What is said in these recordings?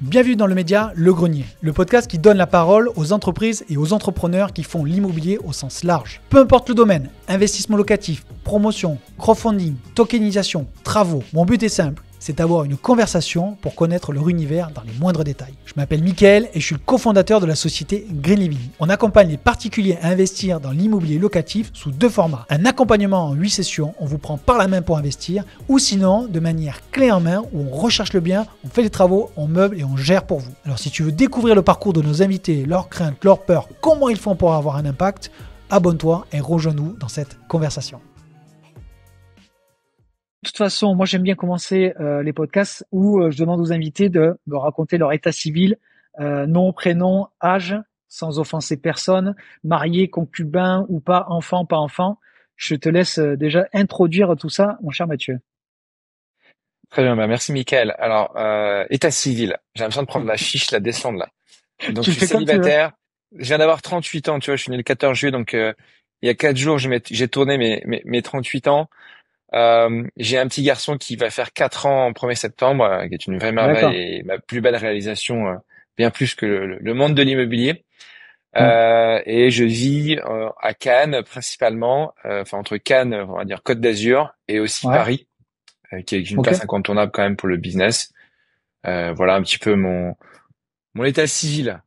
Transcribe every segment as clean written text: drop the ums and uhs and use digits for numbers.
Bienvenue dans le média Le Grenier, le podcast qui donne la parole aux entreprises et aux entrepreneurs qui font l'immobilier au sens large. Peu importe le domaine, investissement locatif, promotion, crowdfunding, tokenisation, travaux, mon but est simple, c'est d'avoir une conversation pour connaître leur univers dans les moindres détails. Je m'appelle Mickaël et je suis le cofondateur de la société Green Living. On accompagne les particuliers à investir dans l'immobilier locatif sous deux formats. Un accompagnement en 8 sessions, on vous prend par la main pour investir, ou sinon de manière clé en main où on recherche le bien, on fait les travaux, on meuble et on gère pour vous. Alors si tu veux découvrir le parcours de nos invités, leurs craintes, leurs peurs, comment ils font pour avoir un impact, abonne-toi et rejoins-nous dans cette conversation. De toute façon, moi j'aime bien commencer les podcasts où je demande aux invités de me raconter leur état civil, nom, prénom, âge, sans offenser personne, marié, concubin ou pas, enfant, pas enfant. Je te laisse déjà introduire tout ça, mon cher Mathieu. Très bien, merci Mickaël. Alors, état civil, j'ai l'impression de prendre la fiche, la descendre là. Donc Tu je le suis fais comme tu veux. célibataire, je viens d'avoir 38 ans, tu vois, je suis né le 14 juillet, donc il y a 4 jours, j'ai tourné mes 38 ans. J'ai un petit garçon qui va faire 4 ans en 1er septembre, qui est une vraie merveille D'accord. et ma plus belle réalisation, bien plus que le monde de l'immobilier. Ouais. Et je vis à Cannes principalement, enfin entre Cannes, on va dire Côte d'Azur, et aussi Ouais. Paris, qui est une Ok. place incontournable quand même pour le business. Voilà un petit peu mon état civil.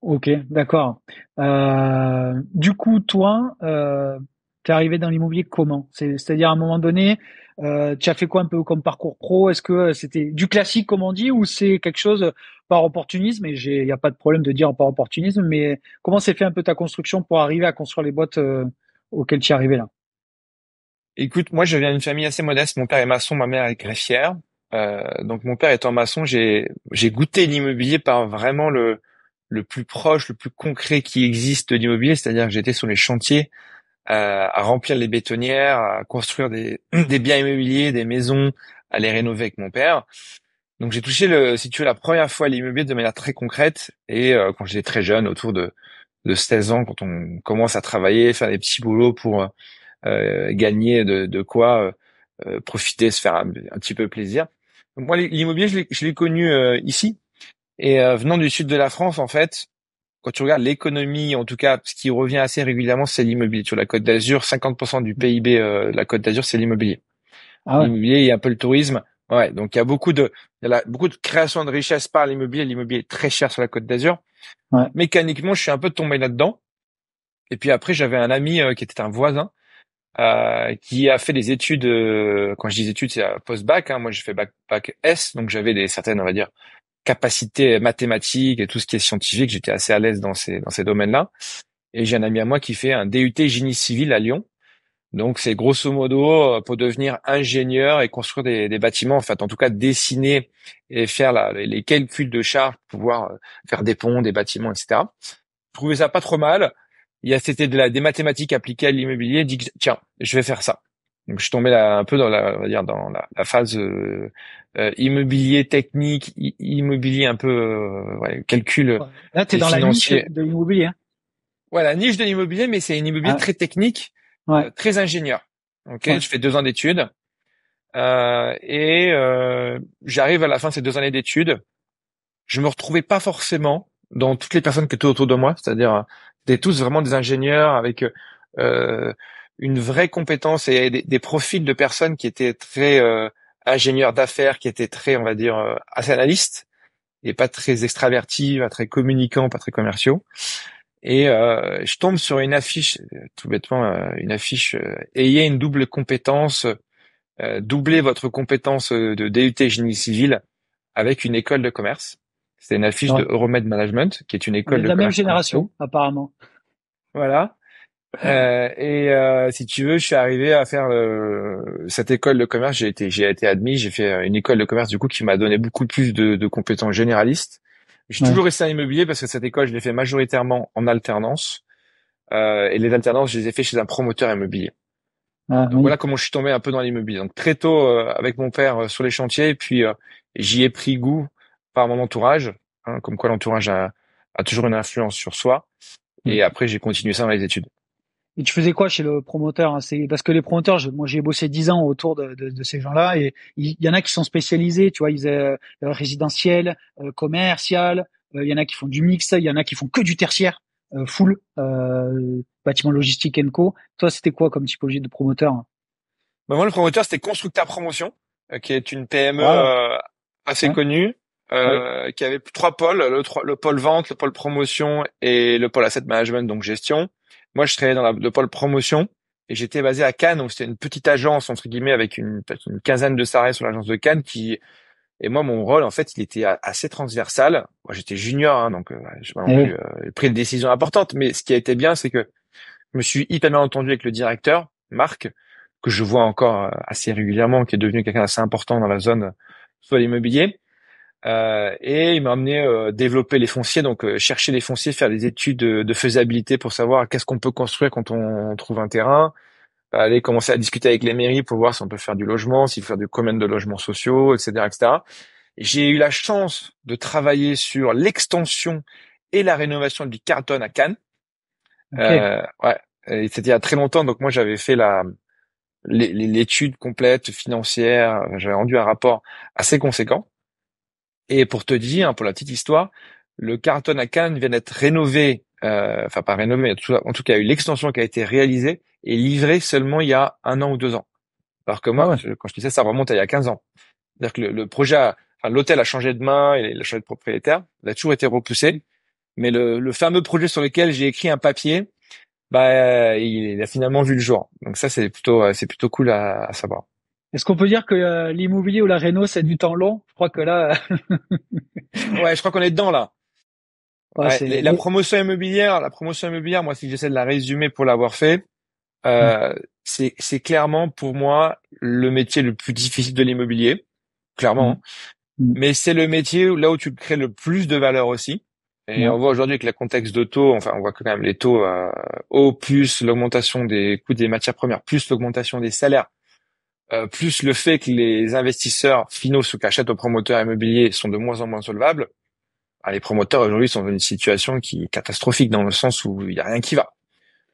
Ok. D'accord. Du coup, toi, t'es arrivé dans l'immobilier comment? C'est-à-dire à un moment donné, tu as fait quoi un peu comme parcours pro? Est-ce que c'était du classique comme on dit ou c'est quelque chose par opportunisme? Et il y a pas de problème de dire par opportunisme, mais comment s'est fait un peu ta construction pour arriver à construire les boîtes auxquelles tu es arrivé là? Écoute, moi je viens d'une famille assez modeste. Mon père est maçon, ma mère est greffière. Donc mon père étant maçon, j'ai goûté l'immobilier par vraiment le plus proche, le plus concret qui existe de l'immobilier, c'est-à-dire que j'étais sur les chantiers à remplir les bétonnières, à construire des biens immobiliers, des maisons, à les rénover avec mon père. Donc j'ai touché si tu veux, la première fois à l'immobilier de manière très concrète et quand j'étais très jeune, autour de 16 ans, quand on commence à travailler, faire des petits boulots pour gagner de quoi profiter, se faire un petit peu plaisir. Donc moi, l'immobilier, je l'ai connu ici et venant du sud de la France, en fait, quand tu regardes l'économie, en tout cas, ce qui revient assez régulièrement, c'est l'immobilier. Sur la Côte d'Azur, 50% du PIB de la Côte d'Azur, c'est l'immobilier. Ah ouais. L'immobilier, il y a un peu le tourisme. Ouais, donc beaucoup de création de richesse par l'immobilier. L'immobilier est très cher sur la Côte d'Azur. Ouais. Mécaniquement, je suis un peu tombé là-dedans. Et puis après, j'avais un ami qui était un voisin qui a fait des études. Quand je dis études, c'est post-bac. Hein. Moi, j'ai fait bac S, donc j'avais des certaines, on va dire, capacités mathématiques et tout ce qui est scientifique. J'étais assez à l'aise dans ces domaines-là. Et j'ai un ami à moi qui fait un DUT génie civil à Lyon. Donc c'est grosso modo pour devenir ingénieur et construire des bâtiments, en fait, en tout cas dessiner et faire les calculs de charges pour pouvoir faire des ponts, des bâtiments, etc. Je trouvais ça pas trop mal. C'était des mathématiques appliquées à l'immobilier. Je dis tiens, je vais faire ça. Donc je suis tombé là, un peu on va dire dans la phase immobilier technique, immobilier un peu ouais, calcul Ouais. Là, t'es et dans la niche financier. de l'immobilier, hein. Ouais, la niche de l'immobilier, mais c'est une immobilier Ah, très technique, ouais. très ingénieur. Ok, Ouais. je fais 2 ans d'études et j'arrive à la fin de ces 2 années d'études. Je me retrouvais pas forcément dans toutes les personnes qui étaient autour de moi, c'est-à-dire c'était tous vraiment des ingénieurs avec euh, une vraie compétence et des profils de personnes qui étaient très ingénieurs d'affaires, qui étaient très, on va dire, assez analystes et pas très extravertis, pas très communicants, pas très commerciaux. Et je tombe sur une affiche, tout bêtement, une affiche ayez une double compétence, doublez votre compétence de DUT génie civil avec une école de commerce. C'est une affiche Ouais. de Euromed Management, qui est une On est école de de la même commerce commerciaux. génération, apparemment. Voilà. Et si tu veux, je suis arrivé à faire cette école de commerce. J'ai été admis. J'ai fait une école de commerce du coup qui m'a donné beaucoup plus de compétences généralistes. J'ai Ouais. toujours resté à l'immobilier parce que cette école, je l'ai fait majoritairement en alternance. Et les alternances, je les ai fait chez un promoteur immobilier. Ah Donc oui. voilà comment je suis tombé un peu dans l'immobilier. Donc très tôt avec mon père sur les chantiers, et puis j'y ai pris goût par mon entourage, hein, comme quoi l'entourage a toujours une influence sur soi. Mm. Et après j'ai continué ça dans les études. Et tu faisais quoi chez le promoteur, hein? C'est parce que les promoteurs, moi j'ai bossé 10 ans autour de ces gens-là et il y en a qui sont spécialisés, tu vois, ils résidentiel, commercial, il y en a qui font du mix, il y en a qui font que du tertiaire, full, bâtiment logistique and co. Toi, c'était quoi comme typologie de promoteur, hein? Bah, moi, le promoteur, c'était Constructa Promotion, qui est une PME Voilà. assez Ouais, connue, ouais. qui avait trois pôles, le pôle vente, le pôle promotion et le pôle asset management, donc gestion. Moi, je travaillais dans le pôle promotion et j'étais basé à Cannes, donc c'était une petite agence, entre guillemets, avec peut-être une quinzaine de salariés sur l'agence de Cannes et moi, mon rôle, en fait, il était assez transversal. Moi, j'étais junior, hein, donc j'ai pas non plus Ouais. pris de décisions importantes, mais ce qui a été bien, c'est que je me suis hyper bien entendu avec le directeur, Marc, que je vois encore assez régulièrement, qui est devenu quelqu'un d'assez important dans la zone, soit l'immobilier. Et il m'a amené développer les fonciers, donc chercher les fonciers, faire des études de faisabilité pour savoir qu'est-ce qu'on peut construire quand on trouve un terrain, aller commencer à discuter avec les mairies pour voir si on peut faire du logement, s'il faut faire combien de logements sociaux, etc., etc. J'ai eu la chance de travailler sur l'extension et la rénovation du Carlton à Cannes. Ok. Ouais, et c'était il y a très longtemps, donc moi j'avais fait l'étude complète financière, j'avais rendu un rapport assez conséquent. Et pour te dire, pour la petite histoire, le Carlton à Cannes vient d'être rénové, enfin pas rénové, mais en tout cas, il y a eu l'extension qui a été réalisée et livrée seulement il y a 1 an ou 2 ans. Alors que Ah moi, ouais. quand je disais ça remonte à il y a 15 ans. C'est-à-dire que le projet, enfin, l'hôtel a changé de main, il a changé de propriétaire, il a toujours été repoussé, mais le fameux projet sur lequel j'ai écrit un papier, bah, il a finalement vu le jour. Donc ça, c'est plutôt cool à savoir. Est-ce qu'on peut dire que l'immobilier ou la réno, c'est du temps long? Je crois que là, Ouais, je crois qu'on est dedans là. ouais, Ouais, c'est. la promotion immobilière, moi, si j'essaie de la résumer pour l'avoir fait, Mm, c'est clairement pour moi le métier le plus difficile de l'immobilier, clairement, mm, hein. mm. Mais c'est le métier là où tu crées le plus de valeur aussi. Et Ouais. on voit aujourd'hui que le contexte de taux, enfin, on voit que quand même les taux hauts, plus l'augmentation des coûts des matières premières, plus l'augmentation des salaires, plus le fait que les investisseurs finaux, ceux qui achètent aux promoteurs immobiliers, sont de moins en moins solvables. Ah, les promoteurs aujourd'hui sont dans une situation qui est catastrophique dans le sens où il y a rien qui va.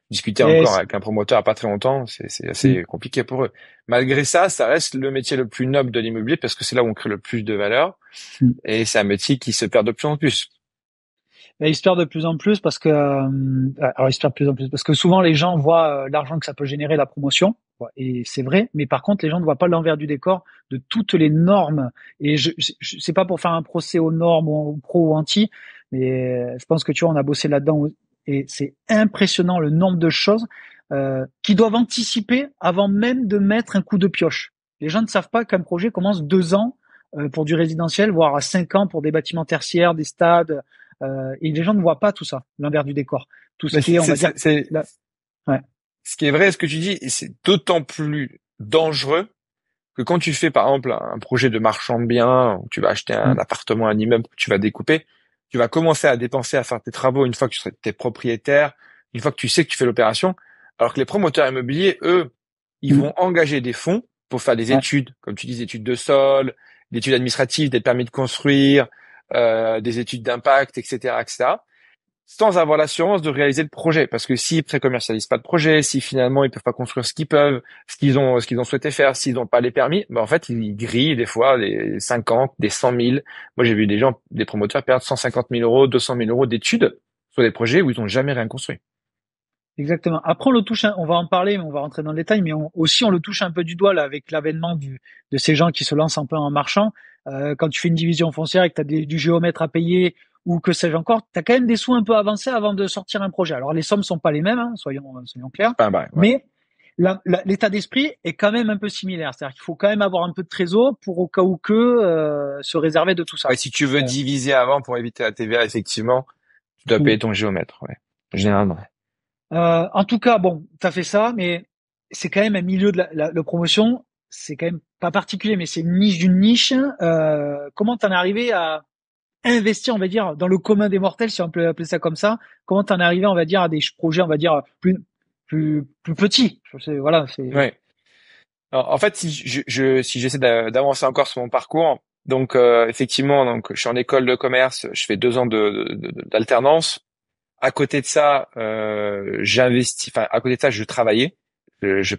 Discuter Et encore avec un promoteur à pas très longtemps, c'est mm. assez compliqué pour eux. Malgré ça, ça reste le métier le plus noble de l'immobilier parce que c'est là où on crée le plus de valeur Mm. et c'est un métier qui se perd de plus en plus. Et ils se perdent de plus en plus parce que, alors ils se perdent de plus en plus parce que souvent les gens voient l'argent que ça peut générer la promotion, ouais, et c'est vrai. Mais par contre, les gens ne voient pas l'envers du décor de toutes les normes. Et c'est pas pour faire un procès aux normes ou pro ou anti, mais je pense que tu vois, on a bossé là-dedans et c'est impressionnant le nombre de choses qui doivent anticiper avant même de mettre un coup de pioche. Les gens ne savent pas qu'un projet commence 2 ans pour du résidentiel, voire à 5 ans pour des bâtiments tertiaires, des stades. Et les gens ne voient pas tout ça, l'envers du décor. Tout ce Mais qui est, on va dire, là, ouais. ce qui est vrai, ce que tu dis, et c'est d'autant plus dangereux que quand tu fais par exemple un projet de marchand de biens, où tu vas acheter un Mm. appartement, un immeuble que tu vas découper, tu vas commencer à dépenser, à faire tes travaux une fois que tu seras t'es propriétaire, une fois que tu sais que tu fais l'opération. Alors que les promoteurs immobiliers, eux, ils Mm. vont engager des fonds pour faire des Ouais. études, comme tu dis, des études de sol, des études administratives, des permis de construire, des études d'impact, etc., etc., sans avoir l'assurance de réaliser le projet. Parce que s'ils pré-commercialisent pas de projet, si finalement ils peuvent pas construire ce qu'ils peuvent, ce qu'ils ont souhaité faire, s'ils n'ont pas les permis, ben en fait, ils grillent des fois des 50, des 100 000. Moi, j'ai vu des gens, des promoteurs perdre 150 000 euros, 200 000 euros d'études sur des projets où ils ont jamais rien construit. Exactement. Après, on le touche, on va en parler, mais on va rentrer dans le détail, mais aussi on le touche un peu du doigt là avec l'avènement de ces gens qui se lancent un peu en marchand. Quand tu fais une division foncière et que tu as du géomètre à payer ou que sais-je encore, tu as quand même des sous un peu avancés avant de sortir un projet. Alors les sommes sont pas les mêmes, hein, soyons clairs, Enfin, bah, ouais. mais l'état d'esprit est quand même un peu similaire. C'est-à-dire qu'il faut quand même avoir un peu de trésor pour au cas où que se réserver de tout ça. Ouais, si tu veux Euh, diviser avant pour éviter la TVA, effectivement, tu dois payer ton géomètre, ouais. Généralement. En tout cas, bon, t'as fait ça, mais c'est quand même un milieu de la promotion. C'est quand même pas particulier, mais c'est une niche d'une niche. Comment t'en es arrivé à investir, on va dire, dans le commun des mortels, si on peut appeler ça comme ça? Comment t'en es arrivé, on va dire, à des projets, on va dire, plus petits? Voilà, c'est. Ouais. Alors, en fait, si j'essaie d'avancer encore sur mon parcours, donc effectivement, donc je suis en école de commerce, je fais 2 ans d'alternance. À côté de ça, j'investis. Enfin, à côté de ça, je travaillais.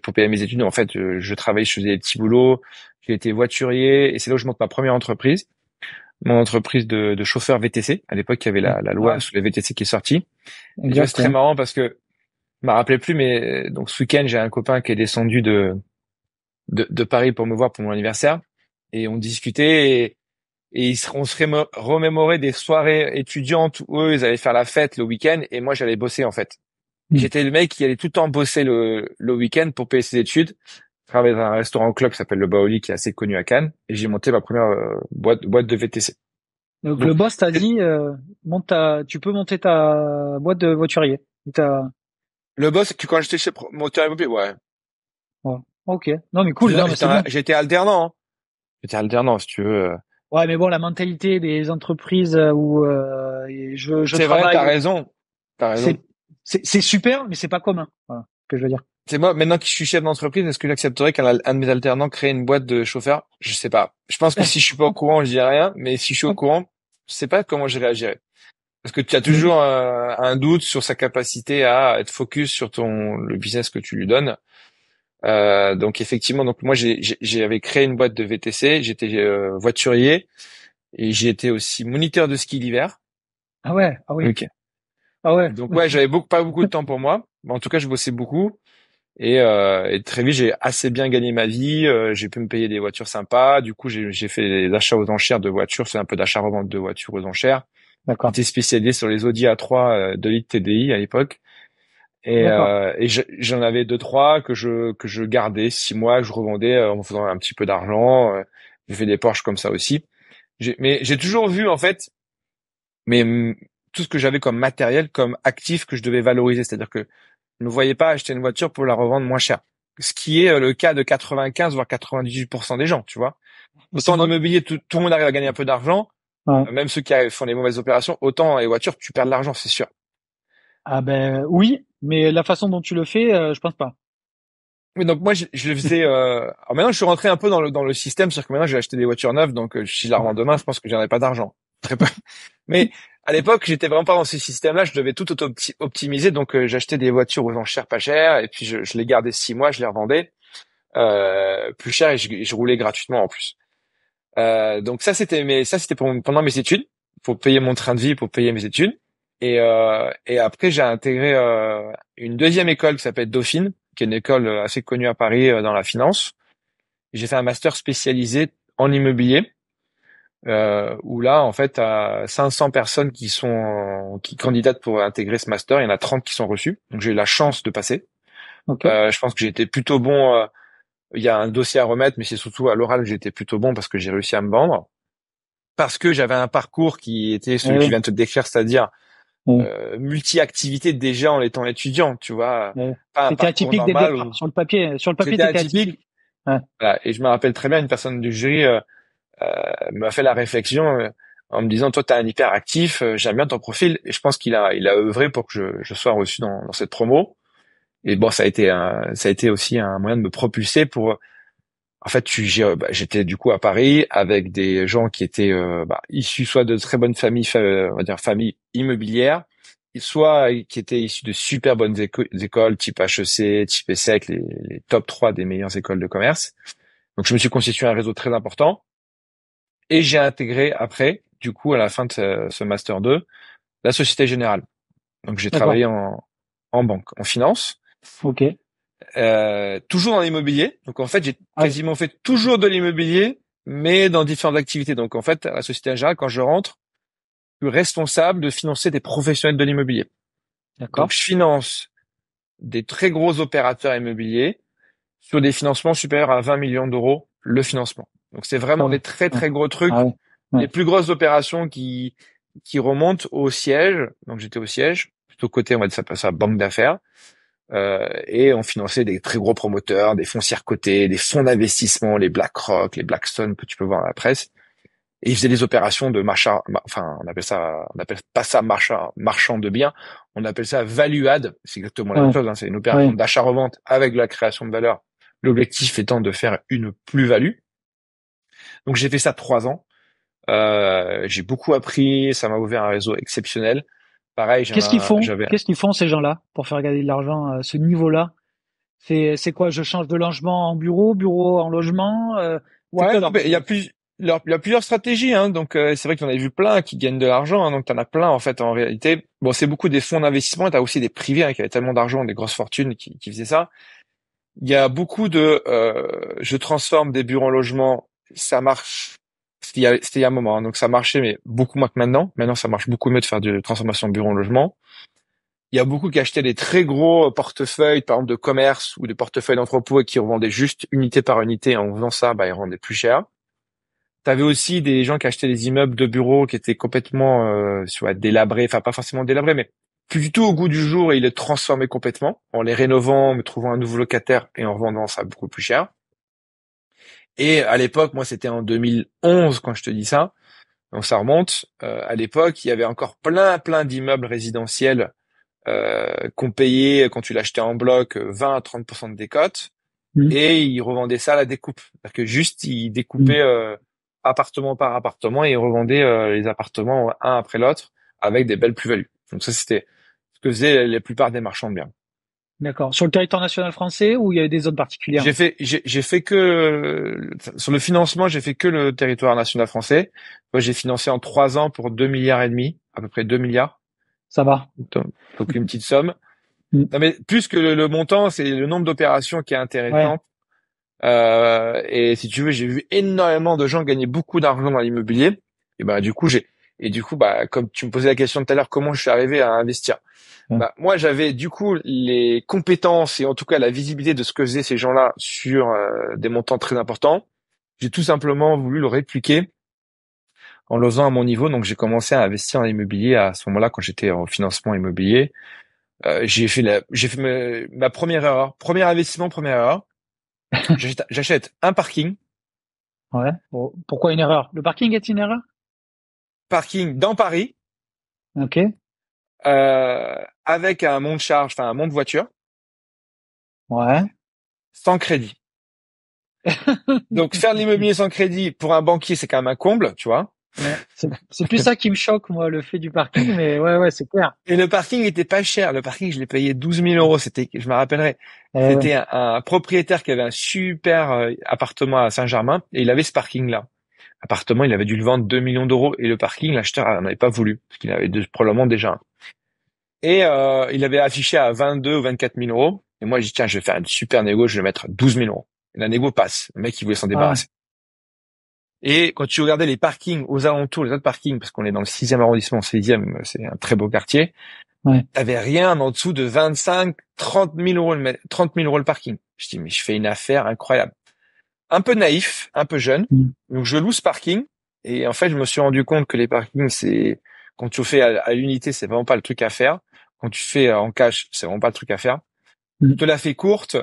Pour payer mes études, en fait, je travaillais, je faisais des petits boulots. J'ai été voiturier et c'est là où je monte ma première entreprise. Mon entreprise de chauffeur VTC. À l'époque, il y avait la loi Ouais, sur les VTC qui est sortie. Et tu vois, c'est exact. très Ouais. marrant parce que je me rappelais plus, mais donc ce week-end, j'ai un copain qui est descendu de Paris pour me voir pour mon anniversaire et on discutait on se remémorait des soirées étudiantes où eux ils allaient faire la fête le week-end et moi j'allais bosser en fait. Hmm. J'étais le mec qui allait tout le temps bosser le week-end pour payer ses études. Je travaillais dans un restaurant club qui s'appelle le Baoli qui est assez connu à Cannes et j'ai monté ma première boîte de VTC. Donc le Donc boss t'a dit, tu peux monter ta boîte de voiturier. le boss que quand j'étais chez Moteur Immobilier, ouais. Ouais. Ok. Non mais cool. Non mais c'est bien. J'étais alternant. Hein. J'étais alternant si tu veux. Ouais, mais bon, la mentalité des entreprises où je C'est vrai, t'as travaille, raison. T'as raison. c'est c'est super, mais c'est pas commun. Voilà ce que je veux dire. C'est moi, maintenant que je suis chef d'entreprise, est-ce que j'accepterais un de mes alternants crée une boîte de chauffeurs? Je sais pas. Je pense que si je suis pas au courant, je dirais rien, mais si je suis au courant, je sais pas comment je réagirais. Parce que tu as Mm. toujours un doute sur sa capacité à être focus sur le business que tu lui donnes. Donc effectivement, donc moi j'avais créé une boîte de VTC, j'étais voiturier et j'ai été aussi moniteur de ski l'hiver. Ah ouais, ah oui, Ok. ah ouais. Donc ouais, j'avais pas beaucoup de temps pour moi. Mais en tout cas, je bossais beaucoup. Et très vite, j'ai assez bien gagné ma vie. J'ai pu me payer des voitures sympas. Du coup, j'ai fait des achats aux enchères de voitures. C'est un peu d'achat-revente de voitures aux enchères. D'accord, J'étais spécialisé sur les Audi A3 2 litres TDI à l'époque. d'accord. J'en avais deux trois que je gardais 6 mois, que je revendais en me faisant un petit peu d'argent. J'ai fait des Porsche comme ça aussi. Mais j'ai toujours vu en fait, mais tout ce que j'avais comme matériel, comme actif que je devais valoriser. C'est-à-dire que ne voyez pas acheter une voiture pour la revendre moins cher. Ce qui est le cas de 95 voire 98% des gens, tu vois. Mais c'est Autant en moi. immobilier, tout le monde arrive à gagner un peu d'argent, Ouais. même ceux qui font les mauvaises opérations, autant les voitures, tu perds de l'argent, c'est sûr. Ah ben oui, mais la façon dont tu le fais, je pense pas. Mais donc moi, je le faisais. Alors maintenant, je suis rentré un peu dans le système, c'est-à-dire que maintenant, j'ai acheté des voitures neuves, donc si je la revends demain, je pense que j'en ai pas d'argent. Très peu. Mais à l'époque, j'étais vraiment pas dans ce système-là. Je devais tout optimiser, donc j'achetais des voitures aux enchères pas chères, et puis je les gardais 6 mois, je les revendais plus cher, et je roulais gratuitement en plus. Donc ça c'était pendant mes études, pour payer mon train de vie, pour payer mes études. Et après j'ai intégré une deuxième école qui s'appelle Dauphine, qui est une école assez connue à Paris dans la finance. J'ai fait un master spécialisé en immobilier, où là en fait à 500 personnes qui candidatent pour intégrer ce master, il y en a 30 qui sont reçus. Donc j'ai eu la chance de passer. Ok. Je pense que j'ai été plutôt bon. Il y a un dossier à remettre, mais c'est surtout à l'oral que j'étais plutôt bon parce que j'ai réussi à me vendre. Parce que j'avais un parcours qui était Eh celui que je oui. viens de te décrire, c'est-à-dire Oui. multi-activité déjà en étant étudiant, tu vois, Eh oui. pas un T'étais parcours atypique dès le normal départ. où Sur le papier, j'étais t'étais atypique. atypique. Ouais. Voilà. Et je me rappelle très bien, une personne du jury m'a fait la réflexion en me disant, toi, t'es un hyperactif, j'aime bien ton profil, et je pense qu'il a œuvré pour que je sois reçu dans cette promo. Et bon, ça a été aussi un moyen de me propulser pour. En fait, j'étais du coup à Paris avec des gens qui étaient issus soit de très bonnes familles, on va dire familles immobilières, soit qui étaient issus de super bonnes écoles type HEC, type ESSEC, les top 3 des meilleures écoles de commerce. Donc je me suis constitué un réseau très important et j'ai intégré après, du coup, à la fin de ce master 2, la Société Générale. Donc j'ai D'accord. travaillé en banque, en finance. Ok. Toujours dans l'immobilier. Donc en fait, j'ai Ah, quasiment fait toujours de l'immobilier, mais dans différentes activités. Donc en fait, à la Société Générale, quand je rentre, je suis responsable de financer des professionnels de l'immobilier. Donc d'accord. je finance des très gros opérateurs immobiliers sur des financements supérieurs à 20 millions d'euros le financement. Donc c'est Ah vraiment ouais. des très Ouais. très gros Ah trucs, ouais. Ouais. les plus grosses opérations qui remontent au siège. Donc j'étais au siège, plutôt côté on va dire ça banque d'affaires. Et on finançait des très gros promoteurs, des foncières cotées, des fonds d'investissement, les BlackRock, les Blackstone que tu peux voir dans la presse. Et ils faisaient des opérations de on appelle pas ça marchand de biens, on appelle ça value add. C'est exactement la même Ouais. chose, hein. C'est une opération Ouais. d'achat-revente avec de la création de valeur. L'objectif étant de faire une plus-value. Donc j'ai fait ça 3 ans. J'ai beaucoup appris, ça m'a ouvert un réseau exceptionnel. Pareil, j'avais. Qu'est-ce qu'ils font ces gens-là pour faire gagner de l'argent à ce niveau-là? C'est quoi? Je change de logement en bureau, bureau en logement. C'est Ouais, quoi non, leur mais business? il y a plusieurs stratégies, hein. Donc, c'est vrai qu'on a vu plein qui gagnent de l'argent, hein. Donc, t'en as plein, en fait, en réalité. Bon, c'est beaucoup des fonds d'investissement. T'as aussi des privés, hein, qui avaient tellement d'argent, des grosses fortunes qui faisaient ça. Il y a beaucoup de, je transforme des bureaux en logements. Ça marche. C'était il y a un moment, hein. Donc, ça marchait, mais beaucoup moins que maintenant. Maintenant, ça marche beaucoup mieux de faire de transformation de bureau en logement. Il y a beaucoup qui achetaient des très gros portefeuilles, par exemple, de commerce ou des portefeuilles d'entrepôt et qui revendaient juste unité par unité. En faisant ça, bah, ils rendaient plus cher. T'avais aussi des gens qui achetaient des immeubles de bureaux qui étaient complètement soit délabrés, enfin pas forcément délabrés, mais plus du tout au goût du jour et ils les transformaient complètement en les rénovant, en trouvant un nouveau locataire et en revendant ça beaucoup plus cher. Et à l'époque, moi c'était en 2011 quand je te dis ça, donc ça remonte. À l'époque, il y avait encore plein d'immeubles résidentiels qu'on payait quand tu l'achetais en bloc 20 à 30% de décote. Hmm, Et ils revendaient ça à la découpe. C'est-à-dire que juste, ils hmm. découpaient appartement par appartement et ils revendaient les appartements un après l'autre avec des belles plus-values. Donc ça, c'était ce que faisaient la plupart des marchands de biens. D'accord. Sur le territoire national français ou il y avait des zones particulières? J'ai fait que, sur le financement, j'ai fait que le territoire national français. Moi, j'ai financé en 3 ans pour 2,5 milliards, à peu près 2 milliards. Ça va. Donc, une petite somme. Hmm. Non, mais plus que le montant, c'est le nombre d'opérations qui est Ouais. intéressant. Et si tu veux, j'ai vu énormément de gens gagner beaucoup d'argent dans l'immobilier. Et ben du coup, bah, comme tu me posais la question tout à l'heure, comment je suis arrivé à investir? Ouais. Bah, moi, j'avais du coup les compétences et en tout cas la visibilité de ce que faisaient ces gens-là sur des montants très importants. J'ai tout simplement voulu le répliquer en le faisant à mon niveau. Donc, j'ai commencé à investir en immobilier à ce moment-là quand j'étais en financement immobilier. J'ai fait ma première erreur, premier investissement, première erreur. J'achète un parking. Ouais. Bon, pourquoi une erreur? Le parking est une erreur? Parking dans Paris, Ok. avec un monte charge, enfin un monte voiture, Ouais. sans crédit. Donc faire de l'immobilier sans crédit pour un banquier, c'est quand même un comble, tu vois. Ouais. C'est plus ça qui me choque, moi, le fait du parking, mais ouais, c'est clair. Et le parking était pas cher. Le parking, je l'ai payé 12 000 euros. C'était, je me rappellerai, Ouais. c'était un propriétaire qui avait un super appartement à Saint-Germain et il avait ce parking-là. Appartement, il avait dû le vendre 2 millions d'euros et le parking, l'acheteur n'en avait pas voulu parce qu'il avait probablement déjà un. Et il avait affiché à 22 ou 24 000 euros. Et moi, j'ai dit, tiens, je vais faire une super négo, je vais mettre 12 000 euros. Et la négo passe. Le mec, il voulait s'en Ah, débarrasser. Et quand tu regardais les parkings aux alentours, les autres parkings, parce qu'on est dans le 6e arrondissement, 16e, c'est un très beau quartier, ouais. t'avais rien en dessous de 25, 30 000 euros 30 000 euros le parking. Je dis, mais je fais une affaire incroyable. Un peu naïf, un peu jeune. Hmm. Donc, je loue ce parking. Et en fait, je me suis rendu compte que les parkings, quand tu fais à l'unité, c'est vraiment pas le truc à faire. Quand tu fais en cash, c'est vraiment pas le truc à faire. Je Hmm. te la fais courte.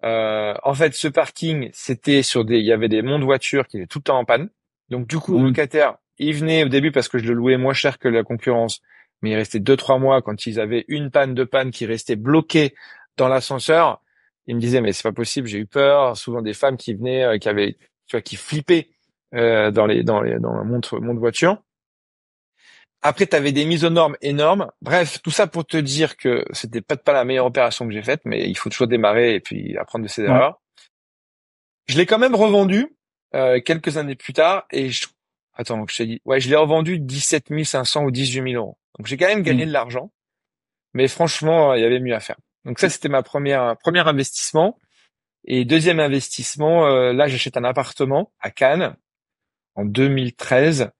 En fait, ce parking, il y avait des monts de voitures qui étaient tout le temps en panne. Donc, du coup, le Hmm. locataire, il venait au début parce que je le louais moins cher que la concurrence. Mais il restait 2, 3 mois quand ils avaient une panne, deux pannes qui restaient bloquées dans l'ascenseur. Il me disait, mais c'est pas possible, j'ai eu peur. Souvent des femmes qui venaient, qui flippaient, dans le monte voiture. Après, tu avais des mises aux normes énormes. Bref, tout ça pour te dire que c'était peut-être pas la meilleure opération que j'ai faite, mais il faut toujours démarrer et puis apprendre de ses Ouais. erreurs. Je l'ai quand même revendu quelques années plus tard et attends, donc je t'ai dit, ouais, je l'ai revendu 17 500 ou 18 000 euros. Donc j'ai quand même Hmm. gagné de l'argent, mais franchement, il y avait mieux à faire. Donc ça, c'était ma premier investissement. Et deuxième investissement, là, j'achète un appartement à Cannes en 2013.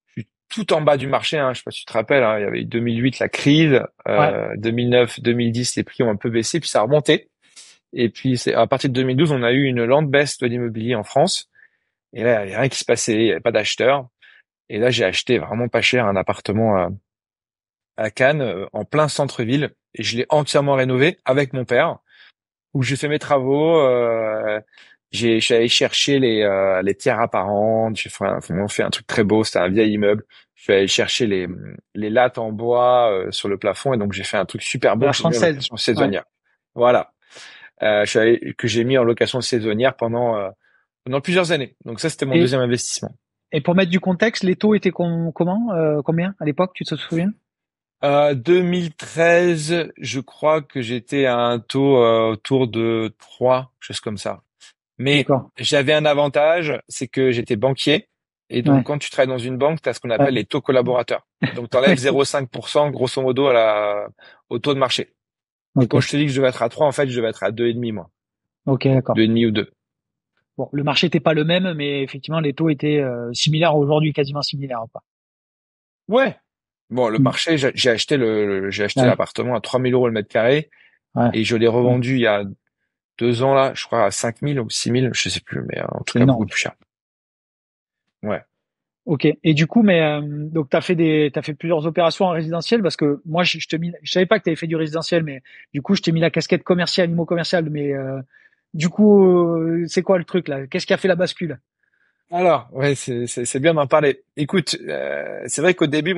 Je suis tout en bas du marché, hein. Je sais pas si tu te rappelles, hein, il y avait eu 2008 la crise, Ouais. 2009, 2010 les prix ont un peu baissé, puis ça a remonté. Et puis c'est à partir de 2012, on a eu une lente baisse de l'immobilier en France. Et là, il y avait rien qui se passait, il y avait pas d'acheteurs. Et là, j'ai acheté vraiment pas cher un appartement à Cannes, en plein centre-ville, et je l'ai entièrement rénové avec mon père, où j'ai fait mes travaux. Je suis allé chercher les pierres apparentes. On fait un truc très beau. C'était un vieil immeuble. Je suis allé chercher les lattes en bois sur le plafond et donc j'ai fait un truc super À beau la que j'ai mis en française. location Ouais. saisonnière. Voilà, que j'ai mis en location saisonnière pendant plusieurs années. Donc ça, c'était mon Et, deuxième investissement. et pour mettre du contexte, les taux étaient comment, combien à l'époque, tu te souviens? 2013, je crois que j'étais à un taux autour de 3, chose comme ça. Mais D'accord. j'avais un avantage, c'est que j'étais banquier. Et donc, Ouais. quand tu travailles dans une banque, tu as ce qu'on Ouais. appelle les taux collaborateurs. Donc, tu enlèves Ouais. 0,5% grosso modo au taux de marché. Et Ok. quand je te dis que je devais être à 3, en fait, je devais être à 2,5, moi. Ok, d'accord. 2,5 ou 2. Bon, le marché n'était pas le même, mais effectivement, les taux étaient similaires aujourd'hui, quasiment similaires, quoi. Ouais. Bon, le Mm. marché, j'ai acheté Ouais. l'appartement à 3 000 € le mètre carré Ouais. et je l'ai Ouais. revendu il y a 2 ans là, je crois à 5 000 ou 6 000, je sais plus, mais en tout C'est cas beaucoup énorme. plus cher. Ouais. Ok. Et du coup, mais donc t'as fait plusieurs opérations en résidentiel parce que moi, je savais pas que t'avais fait du résidentiel, mais du coup, je t'ai mis la casquette commerciale, immo commercial, mais du coup, c'est quoi le truc là? Qu'est-ce qui a fait la bascule? Alors, ouais, c'est bien d'en parler. Écoute, c'est vrai qu'au début,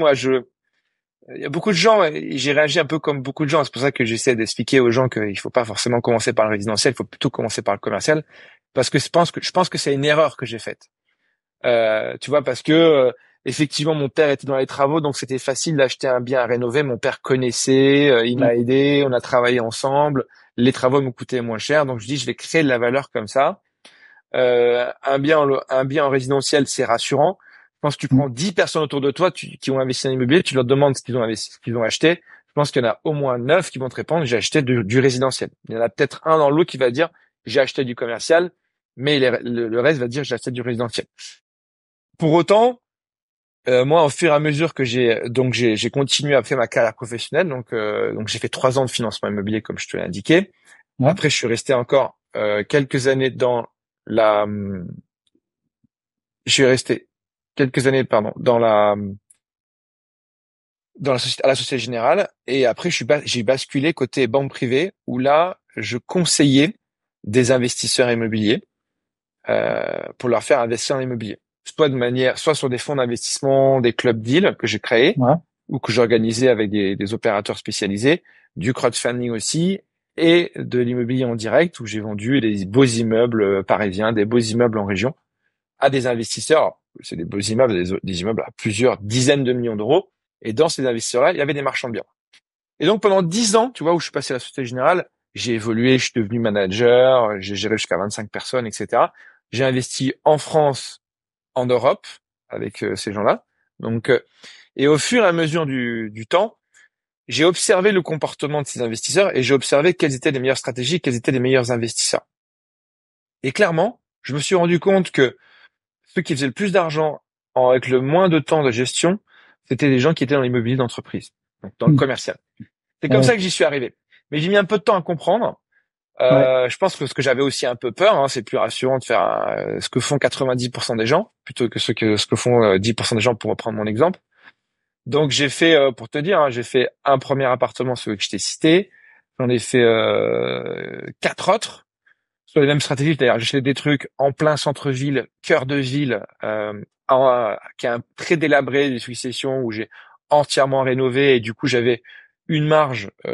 il y a beaucoup de gens, et j'ai réagi un peu comme beaucoup de gens. C'est pour ça que j'essaie d'expliquer aux gens qu'il faut pas forcément commencer par le résidentiel, il faut plutôt commencer par le commercial, parce que je pense que c'est une erreur que j'ai faite. Tu vois, parce que effectivement, mon père était dans les travaux, donc c'était facile d'acheter un bien à rénover. Mon père connaissait, il Ouais. m'a aidé, on a travaillé ensemble. Les travaux me coûtaient moins cher, donc je dis, je vais créer de la valeur comme ça. Un bien en résidentiel, c'est rassurant. Je pense que tu Mm. prends 10 personnes autour de toi qui ont investi en immobilier, tu leur demandes ce qu'ils ont investi, ce qu'ils ont acheté. Je pense qu'il y en a au moins 9 qui vont te répondre, j'ai acheté du résidentiel. Il y en a peut-être un dans l'autre qui va dire, j'ai acheté du commercial, mais le reste va dire, j'ai acheté du résidentiel. Pour autant, moi, au fur et à mesure que j'ai continué à faire ma carrière professionnelle, donc j'ai fait 3 ans de financement immobilier comme je te l'ai indiqué. Ouais. Après, je suis resté encore quelques années la, je suis resté quelques années, pardon, dans la société, à la Société Générale, et après, j'ai basculé côté banque privée, où là, je conseillais des investisseurs immobiliers pour leur faire investir en immobilier, soit sur des fonds d'investissement, des clubs deals que j'ai créés Ouais. ou que j'organisais avec des opérateurs spécialisés, du crowdfunding aussi, et de l'immobilier en direct où j'ai vendu des beaux immeubles parisiens, des beaux immeubles en région à des investisseurs. Alors, c'est des beaux immeubles, des immeubles à plusieurs dizaines de millions d'euros. Et dans ces investisseurs-là, il y avait des marchands de biens. Et donc pendant 10 ans, tu vois, où je suis passé à la Société Générale, j'ai évolué, je suis devenu manager, j'ai géré jusqu'à 25 personnes, etc. J'ai investi en France, en Europe, avec ces gens-là. Donc, et au fur et à mesure du temps, j'ai observé le comportement de ces investisseurs et j'ai observé quelles étaient les meilleures stratégies, quels étaient les meilleurs investisseurs. Et clairement, je me suis rendu compte que ceux qui faisaient le plus d'argent avec le moins de temps de gestion, c'était des gens qui étaient dans l'immobilier d'entreprise, donc dans le Mm. commercial. C'est comme Ouais. ça que j'y suis arrivé. Mais j'ai mis un peu de temps à comprendre. Ouais. Je pense que ce que j'avais aussi un peu peur, hein, c'est plus rassurant de faire ce que font 90% des gens plutôt que ce que font 10% des gens, pour reprendre mon exemple. Donc j'ai fait, pour te dire, hein, j'ai fait un premier appartement, celui que je t'ai cité. J'en ai fait 4 autres sur les mêmes stratégies. C'est-à-dire, j'ai acheté des trucs en plein centre-ville, cœur de ville, qui est un très délabré des successions où j'ai entièrement rénové et du coup j'avais une marge à